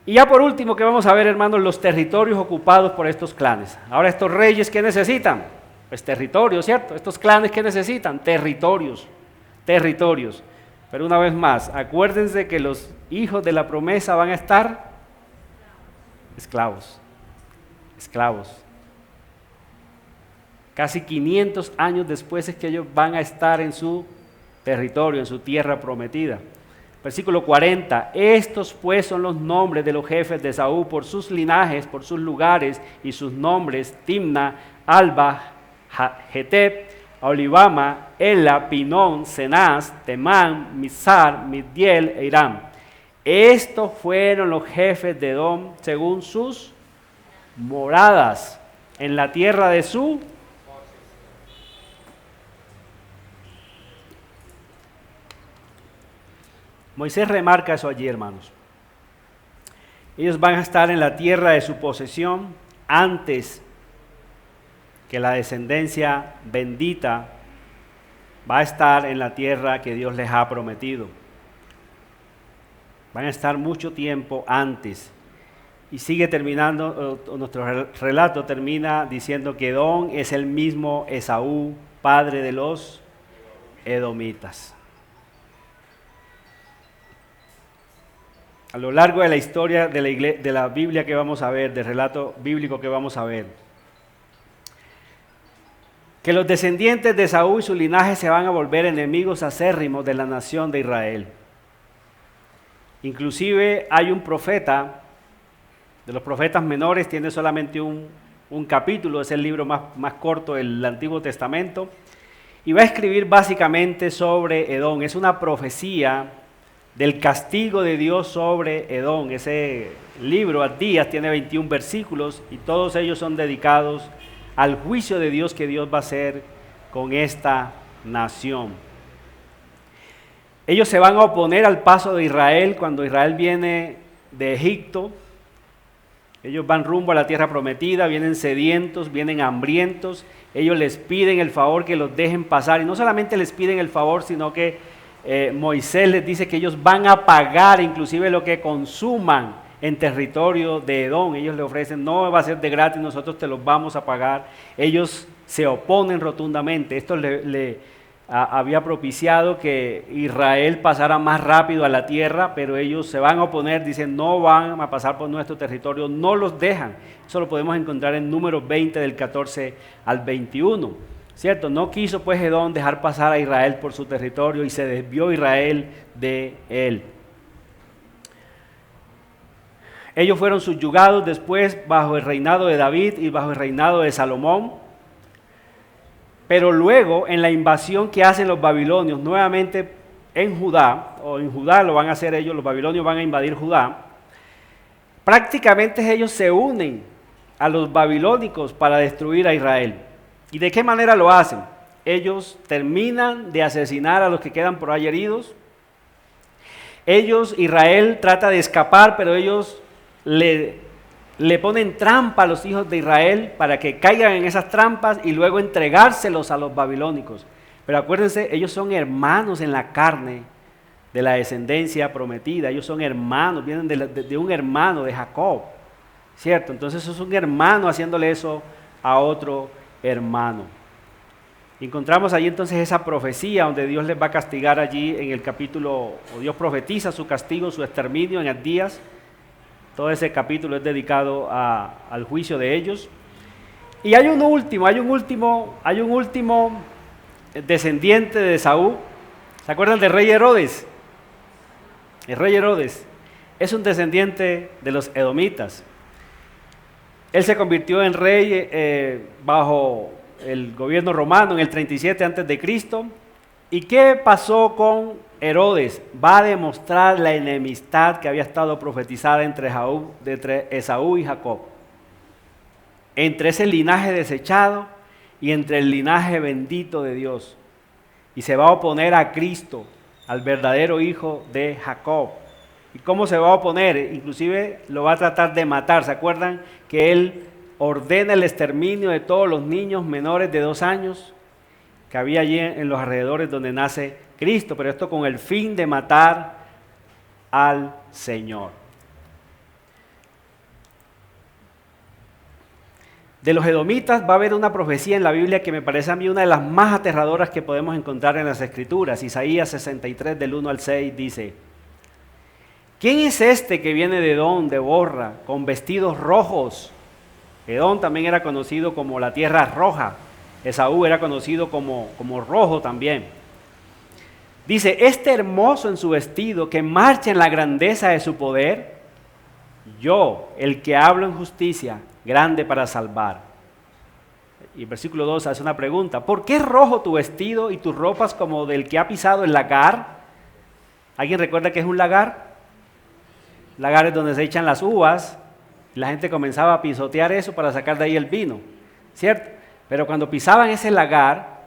Y ya por último, que vamos a ver, hermanos, los territorios ocupados por estos clanes. Ahora, estos reyes, ¿qué necesitan? Pues territorios, ¿cierto? Estos clanes, ¿qué necesitan? Territorios. Pero una vez más, acuérdense que los hijos de la promesa van a estar esclavos. Casi 500 años después es que ellos van a estar en su territorio, en su tierra prometida. Versículo 40, estos pues son los nombres de los jefes de Saúl por sus linajes, por sus lugares y sus nombres: Timna, Alba, Jetep, Olivama, Ela, Pinón, Cenaz, Temán, Mizar, Middiel e Irán. Estos fueron los jefes de Edom según sus moradas en la tierra de su. Moisés remarca eso allí, hermanos. Ellos van a estar en la tierra de su posesión antes que la descendencia bendita va a estar en la tierra que Dios les ha prometido. Van a estar mucho tiempo antes. Y sigue terminando, nuestro relato termina diciendo que Edom es el mismo Esaú, padre de los edomitas. A lo largo de la historia de la Biblia que vamos a ver, del relato bíblico que vamos a ver, que los descendientes de Esaú y su linaje se van a volver enemigos acérrimos de la nación de Israel. Inclusive hay un profeta, de los profetas menores, tiene solamente un capítulo, es el libro más corto del Antiguo Testamento, y va a escribir básicamente sobre Edom. Es una profecía del castigo de Dios sobre Edom. Ese libro, Abdías, tiene 21 versículos y todos ellos son dedicados al juicio de Dios que Dios va a hacer con esta nación. Ellos se van a oponer al paso de Israel cuando Israel viene de Egipto. Ellos van rumbo a la tierra prometida, vienen sedientos, vienen hambrientos. Ellos les piden el favor que los dejen pasar. Y no solamente les piden el favor, sino que Moisés les dice que ellos van a pagar inclusive lo que consuman en territorio de Edom. Ellos le ofrecen, no va a ser de gratis, nosotros te los vamos a pagar. Ellos se oponen rotundamente. Esto había propiciado que Israel pasara más rápido a la tierra, pero ellos se van a oponer, dicen no van a pasar por nuestro territorio, no los dejan. Eso lo podemos encontrar en Números 20 del 14 al 21, ¿cierto? No quiso pues Edom dejar pasar a Israel por su territorio y se desvió Israel de él. Ellos fueron subyugados después bajo el reinado de David y bajo el reinado de Salomón. Pero luego, en la invasión que hacen los babilonios nuevamente en Judá, o en Judá lo van a hacer ellos, los babilonios van a invadir Judá, prácticamente ellos se unen a los babilónicos para destruir a Israel. ¿Y de qué manera lo hacen? Ellos terminan de asesinar a los que quedan por ahí heridos. Israel trata de escapar, pero ellos le ponen trampa a los hijos de Israel para que caigan en esas trampas y luego entregárselos a los babilónicos. Pero acuérdense, ellos son hermanos en la carne de la descendencia prometida. Ellos son hermanos, vienen de un hermano, de Jacob, ¿cierto? Entonces es un hermano haciéndole eso a otro hermano. Encontramos allí entonces esa profecía donde Dios les va a castigar allí en el capítulo, o Dios profetiza su castigo, su exterminio en Abdías. Todo ese capítulo es dedicado al juicio de ellos. Y hay un último descendiente de Esaú. ¿Se acuerdan del rey Herodes? El rey Herodes es un descendiente de los edomitas. Él se convirtió en rey bajo el gobierno romano en el 37 a.C. ¿Y qué pasó con Herodes? Va a demostrar la enemistad que había estado profetizada entre Esaú y Jacob, entre ese linaje desechado y entre el linaje bendito de Dios. Y se va a oponer a Cristo, al verdadero hijo de Jacob. ¿Y cómo se va a oponer? Inclusive lo va a tratar de matar. ¿Se acuerdan que él ordena el exterminio de todos los niños menores de 2 años que había allí en los alrededores donde nace Cristo? Pero esto con el fin de matar al Señor. De los edomitas va a haber una profecía en la Biblia que me parece a mí una de las más aterradoras que podemos encontrar en las Escrituras. Isaías 63 del 1 al 6 dice: ¿quién es este que viene de Edom, de Borra, con vestidos rojos? Edom también era conocido como la tierra roja. Esaú era conocido como rojo también. Dice: este hermoso en su vestido, que marcha en la grandeza de su poder, yo, el que hablo en justicia, grande para salvar. Y el versículo 2 hace una pregunta: ¿por qué es rojo tu vestido y tus ropas como del que ha pisado el lagar? ¿Alguien recuerda qué es un lagar? Lagar es donde se echan las uvas, y la gente comenzaba a pisotear eso para sacar de ahí el vino, ¿cierto? Pero cuando pisaban ese lagar,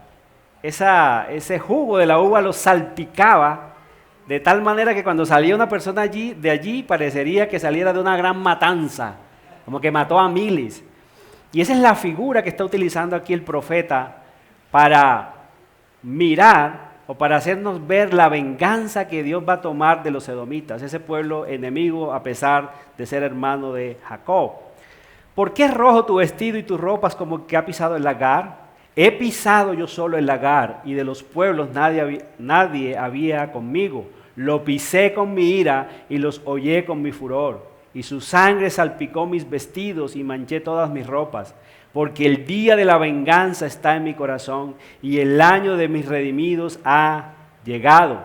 ese jugo de la uva los salpicaba de tal manera que cuando salía una persona de allí parecería que saliera de una gran matanza, como que mató a miles. Y esa es la figura que está utilizando aquí el profeta para mirar o para hacernos ver la venganza que Dios va a tomar de los edomitas, ese pueblo enemigo a pesar de ser hermano de Jacob. ¿Por qué es rojo tu vestido y tus ropas como que ha pisado el lagar? He pisado yo solo el lagar, y de los pueblos nadie había conmigo. Lo pisé con mi ira y los hollé con mi furor. Y su sangre salpicó mis vestidos y manché todas mis ropas. Porque el día de la venganza está en mi corazón y el año de mis redimidos ha llegado.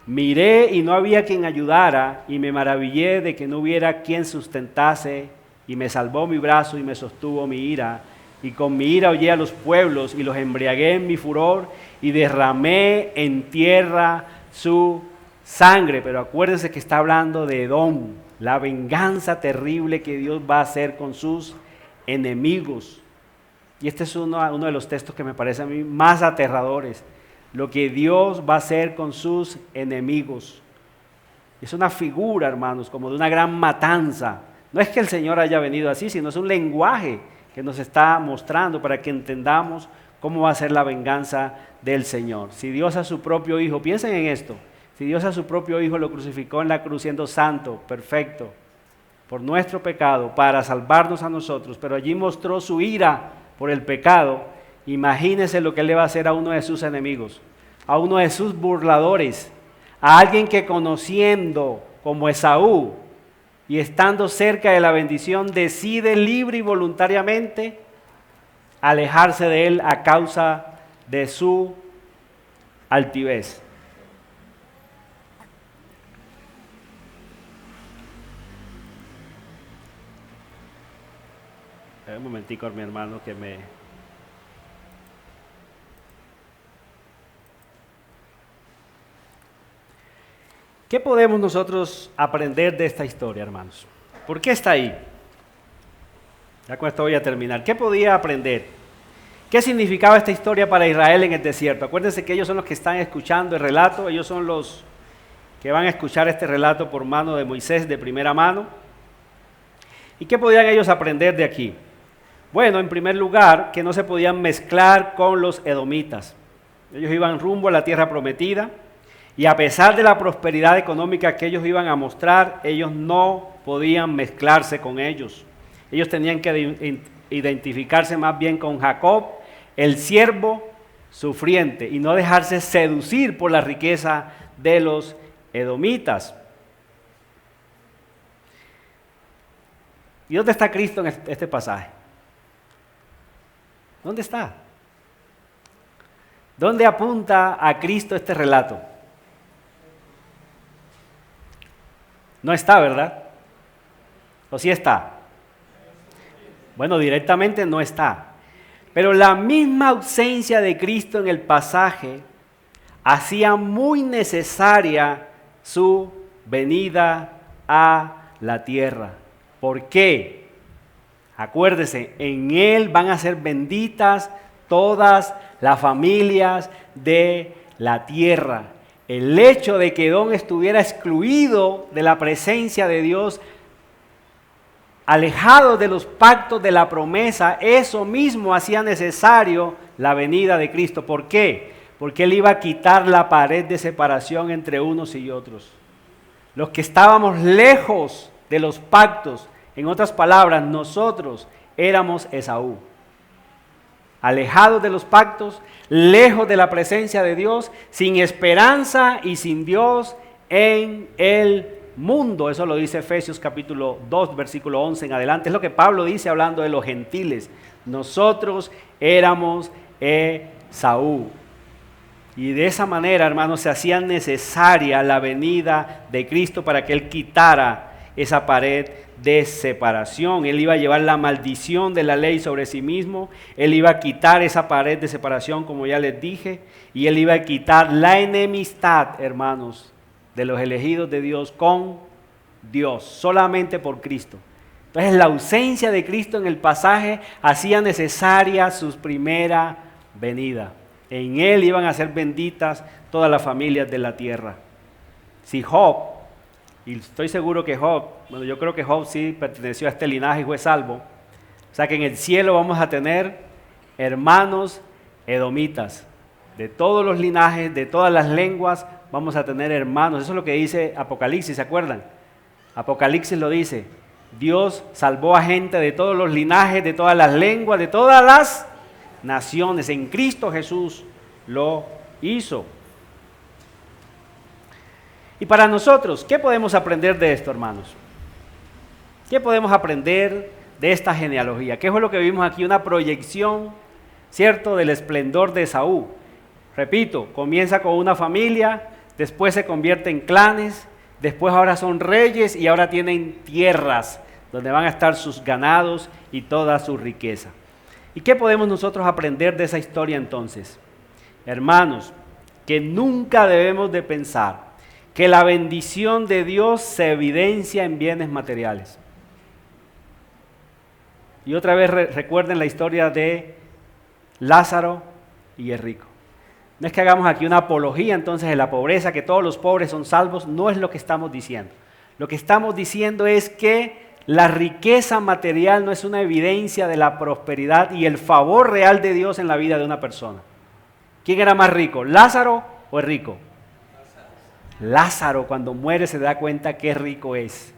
Miré y no había quien ayudara, y me maravillé de que no hubiera quien sustentase, y me salvó mi brazo y me sostuvo mi ira. Y con mi ira hollé a los pueblos y los embriagué en mi furor y derramé en tierra su sangre. Pero acuérdense que está hablando de Edom, la venganza terrible que Dios va a hacer con sus enemigos. Y este es uno de los textos que me parece a mí más aterradores. Lo que Dios va a hacer con sus enemigos. Es una figura, hermanos, como de una gran matanza. No es que el Señor haya venido así, sino es un lenguaje que nos está mostrando para que entendamos cómo va a ser la venganza del Señor. Si Dios a su propio Hijo, piensen en esto, si Dios a su propio Hijo lo crucificó en la cruz siendo santo, perfecto, por nuestro pecado, para salvarnos a nosotros, pero allí mostró su ira por el pecado, imagínense lo que Él le va a hacer a uno de sus enemigos, a uno de sus burladores, a alguien que conociendo como Esaú y estando cerca de la bendición decide libre y voluntariamente alejarse de Él a causa de su altivez. Un momentico, mi hermano, que me... ¿Qué podemos nosotros aprender de esta historia, hermanos? ¿Por qué está ahí? Ya con esto voy a terminar. ¿Qué podía aprender? ¿Qué significaba esta historia para Israel en el desierto? Acuérdense que ellos son los que están escuchando el relato, ellos son los que van a escuchar este relato por mano de Moisés de primera mano. ¿Y qué podían ellos aprender de aquí? Bueno, en primer lugar, que no se podían mezclar con los edomitas. Ellos iban rumbo a la tierra prometida y a pesar de la prosperidad económica que ellos iban a mostrar, ellos no podían mezclarse con ellos. Ellos tenían que identificarse más bien con Jacob, el siervo sufriente, y no dejarse seducir por la riqueza de los edomitas. ¿Y dónde está Cristo en este pasaje? ¿Dónde está? ¿Dónde apunta a Cristo este relato? No está, ¿verdad? ¿O sí está? Bueno, directamente no está. Pero la misma ausencia de Cristo en el pasaje hacía muy necesaria su venida a la tierra. ¿Por qué? Acuérdese, en Él van a ser benditas todas las familias de la tierra. El hecho de que Edom estuviera excluido de la presencia de Dios, alejado de los pactos de la promesa, eso mismo hacía necesario la venida de Cristo. ¿Por qué? Porque Él iba a quitar la pared de separación entre unos y otros. Los que estábamos lejos de los pactos, en otras palabras, nosotros éramos Esaú. Alejados de los pactos, lejos de la presencia de Dios, sin esperanza y sin Dios en el mundo. Eso lo dice Efesios capítulo 2, versículo 11 en adelante. Es lo que Pablo dice hablando de los gentiles. Nosotros éramos Esaú. Y de esa manera, hermanos, se hacía necesaria la venida de Cristo para que Él quitara esa pared de separación. Él iba a llevar la maldición de la ley sobre sí mismo. Él iba a quitar esa pared de separación, como ya les dije, y Él iba a quitar la enemistad, hermanos, de los elegidos de Dios con Dios, solamente por Cristo. Entonces la ausencia de Cristo en el pasaje hacía necesaria su primera venida. En Él iban a ser benditas todas las familias de la tierra. Si Job, y estoy seguro que Job, bueno, yo creo que Job sí perteneció a este linaje y fue salvo, O sea que en el cielo vamos a tener hermanos edomitas. De todos los linajes, de todas las lenguas, vamos a tener hermanos. Eso es lo que dice Apocalipsis, ¿se acuerdan? Apocalipsis lo dice. Dios salvó a gente de todos los linajes, de todas las lenguas, de todas las naciones. En Cristo Jesús lo hizo. Y para nosotros, ¿qué podemos aprender de esto, hermanos? ¿Qué podemos aprender de esta genealogía? ¿Qué fue lo que vimos aquí? Una proyección, ¿cierto?, del esplendor de Esaú. Repito, comienza con una familia, después se convierte en clanes, después ahora son reyes y ahora tienen tierras donde van a estar sus ganados y toda su riqueza. ¿Y qué podemos nosotros aprender de esa historia entonces? Hermanos, que nunca debemos de pensar que la bendición de Dios se evidencia en bienes materiales. Y otra vez recuerden la historia de Lázaro y el rico. No es que hagamos aquí una apología entonces de la pobreza, que todos los pobres son salvos, no es lo que estamos diciendo. Lo que estamos diciendo es que la riqueza material no es una evidencia de la prosperidad y el favor real de Dios en la vida de una persona. ¿Quién era más rico, Lázaro o el rico? Lázaro cuando muere se da cuenta qué rico es.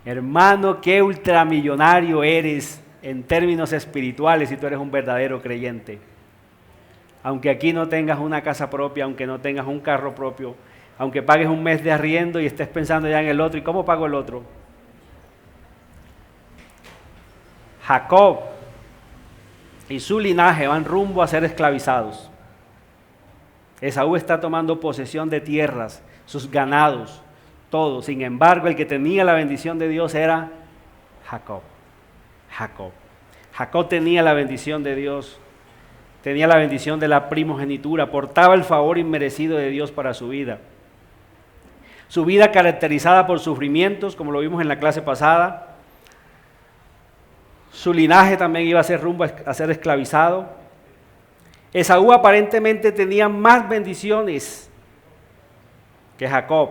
Hermano, qué ultramillonario eres en términos espirituales si tú eres un verdadero creyente. Aunque aquí no tengas una casa propia, aunque no tengas un carro propio, aunque pagues un mes de arriendo y estés pensando ya en el otro, ¿y cómo pago el otro? Jacob y su linaje van rumbo a ser esclavizados. Esaú está tomando posesión de tierras, sus ganados, todo. Sin embargo, el que tenía la bendición de Dios era Jacob. Jacob tenía la bendición de Dios, tenía la bendición de la primogenitura, portaba el favor inmerecido de Dios para su vida. Su vida caracterizada por sufrimientos, como lo vimos en la clase pasada. Su linaje también iba a ser rumbo a ser esclavizado. Esaú aparentemente tenía más bendiciones que Jacob.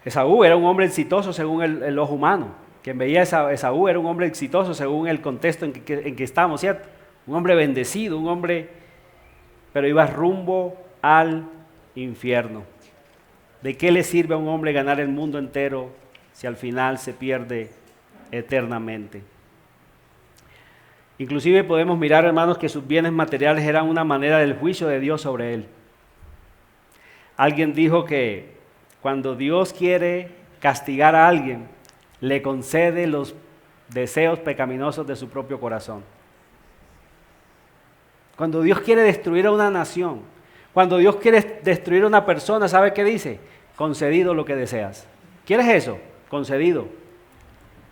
Esaú era un hombre exitoso según el ojo humano. Quien veía a Esaú era un hombre exitoso según el contexto en que estamos, ¿cierto? Un hombre bendecido, un hombre, pero iba rumbo al infierno. ¿De qué le sirve a un hombre ganar el mundo entero si al final se pierde eternamente? Inclusive podemos mirar, hermanos, que sus bienes materiales eran una manera del juicio de Dios sobre él. Alguien dijo que cuando Dios quiere castigar a alguien, le concede los deseos pecaminosos de su propio corazón. Cuando Dios quiere destruir a una nación, cuando Dios quiere destruir a una persona, ¿sabe qué dice? Concedido lo que deseas. ¿Quieres eso? Concedido.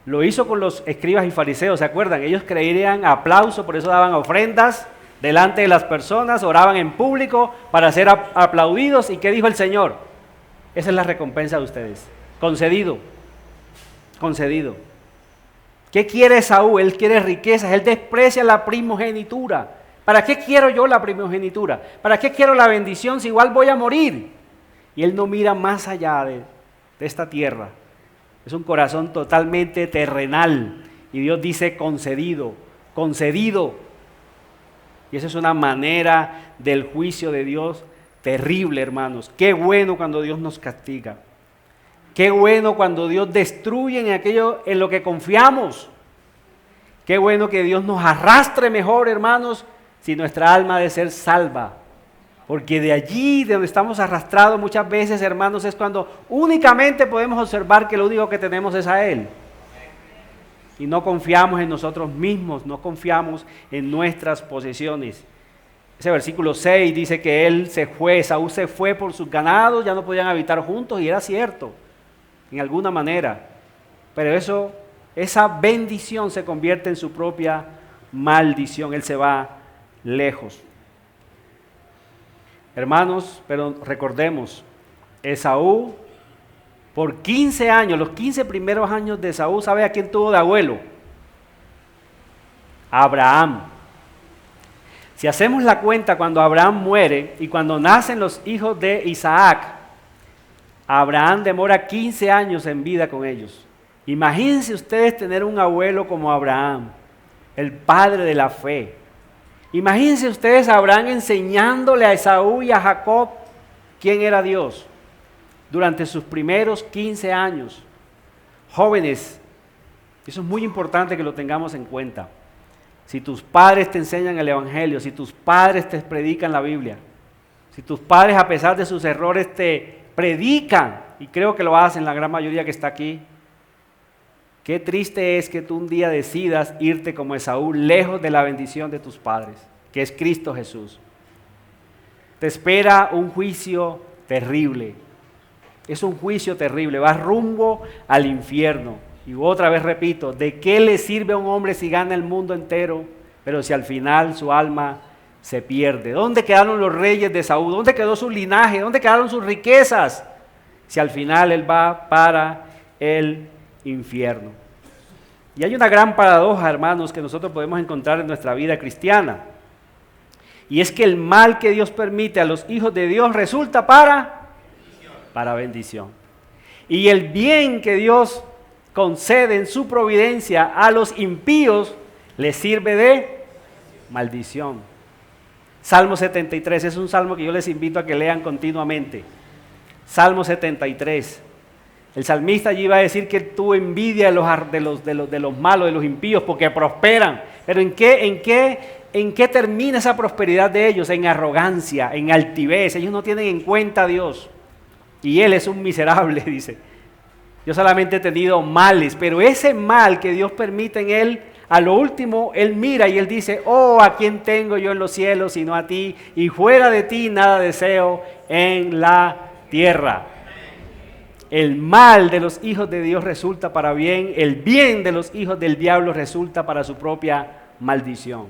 Lo hizo con los escribas y fariseos, ¿se acuerdan? Ellos creían aplauso, por eso daban ofrendas delante de las personas, oraban en público para ser aplaudidos. ¿Y qué dijo el Señor? Esa es la recompensa de ustedes. Concedido. Concedido. ¿Qué quiere Esaú? Él quiere riquezas, él desprecia la primogenitura. ¿Para qué quiero yo la primogenitura? ¿Para qué quiero la bendición si igual voy a morir? Y él no mira más allá de esta tierra. Es un corazón totalmente terrenal. Y Dios dice concedido, concedido. Y esa es una manera del juicio de Dios terrible, hermanos. Qué bueno cuando Dios nos castiga. Qué bueno cuando Dios destruye en aquello en lo que confiamos. Qué bueno que Dios nos arrastre mejor, hermanos, si nuestra alma ha de ser salva. Porque de allí, de donde estamos arrastrados muchas veces, hermanos, es cuando únicamente podemos observar que lo único que tenemos es a Él. Y no confiamos en nosotros mismos, no confiamos en nuestras posesiones. Ese versículo 6 dice que él se fue, Esaú se fue por sus ganados, ya no podían habitar juntos, y era cierto, en alguna manera. Pero esa bendición se convierte en su propia maldición, él se va lejos. Hermanos, pero recordemos, Esaú, por 15 años, los 15 primeros años de Esaú, ¿sabe a quién tuvo de abuelo? Abraham. Si hacemos la cuenta cuando Abraham muere y cuando nacen los hijos de Isaac, Abraham demora 15 años en vida con ellos. Imagínense ustedes tener un abuelo como Abraham, el padre de la fe. Imagínense ustedes a Abraham enseñándole a Esaú y a Jacob quién era Dios durante sus primeros 15 años. Jóvenes, eso es muy importante que lo tengamos en cuenta. Si tus padres te enseñan el Evangelio, si tus padres te predican la Biblia, si tus padres a pesar de sus errores te predican, y creo que lo hacen la gran mayoría que está aquí, qué triste es que tú un día decidas irte como Esaú, lejos de la bendición de tus padres, que es Cristo Jesús. Te espera un juicio terrible. Es un juicio terrible. Vas rumbo al infierno. Y otra vez repito, ¿de qué le sirve a un hombre si gana el mundo entero, pero si al final su alma se pierde? ¿Dónde quedaron los reyes de Esaú? ¿Dónde quedó su linaje? ¿Dónde quedaron sus riquezas? Si al final él va para el infierno. Y hay una gran paradoja, hermanos, que nosotros podemos encontrar en nuestra vida cristiana. Y es que el mal que Dios permite a los hijos de Dios resulta para bendición. Y el bien que Dios concede en su providencia a los impíos les sirve de maldición. Salmo 73 es un salmo que yo les invito a que lean continuamente. Salmo 73. El salmista allí va a decir que tuvo envidia de los malos, de los impíos, porque prosperan. Pero ¿en qué termina esa prosperidad de ellos? En arrogancia, en altivez. Ellos no tienen en cuenta a Dios. Y Él es un miserable, dice. Yo solamente he tenido males, pero ese mal que Dios permite en Él, a lo último, Él mira y Él dice, oh, ¿a quién tengo yo en los cielos sino a ti? Y fuera de ti nada deseo en la tierra. El mal de los hijos de Dios resulta para bien, el bien de los hijos del diablo resulta para su propia maldición.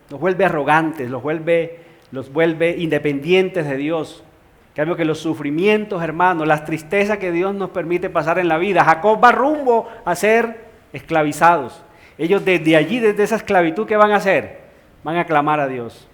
Los vuelve arrogantes, los vuelve independientes de Dios. En cambio que los sufrimientos, hermanos, las tristezas que Dios nos permite pasar en la vida, Jacob va rumbo a ser esclavizados. Ellos desde allí, desde esa esclavitud, ¿qué van a hacer? Van a clamar a Dios,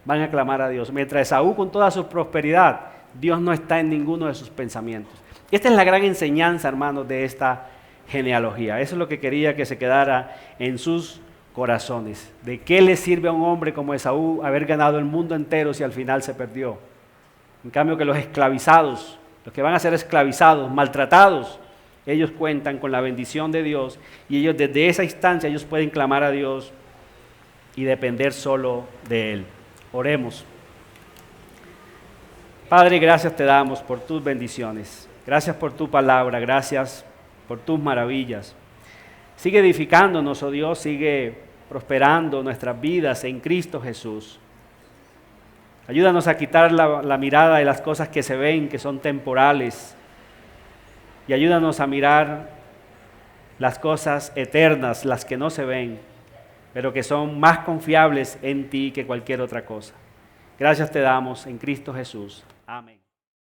van a clamar a Dios. Mientras Esaú con toda su prosperidad, Dios no está en ninguno de sus pensamientos. Esta es la gran enseñanza, hermanos, de esta genealogía. Eso es lo que quería que se quedara en sus corazones. ¿De qué le sirve a un hombre como Esaú haber ganado el mundo entero si al final se perdió? En cambio que los esclavizados, los que van a ser esclavizados, maltratados, ellos cuentan con la bendición de Dios y ellos desde esa instancia ellos pueden clamar a Dios y depender solo de Él. Oremos. Padre, gracias te damos por tus bendiciones. Gracias por tu palabra, gracias por tus maravillas. Sigue edificándonos, oh Dios, sigue prosperando nuestras vidas en Cristo Jesús. Ayúdanos a quitar la mirada de las cosas que se ven, que son temporales. Y ayúdanos a mirar las cosas eternas, las que no se ven, pero que son más confiables en ti que cualquier otra cosa. Gracias te damos en Cristo Jesús. Amén.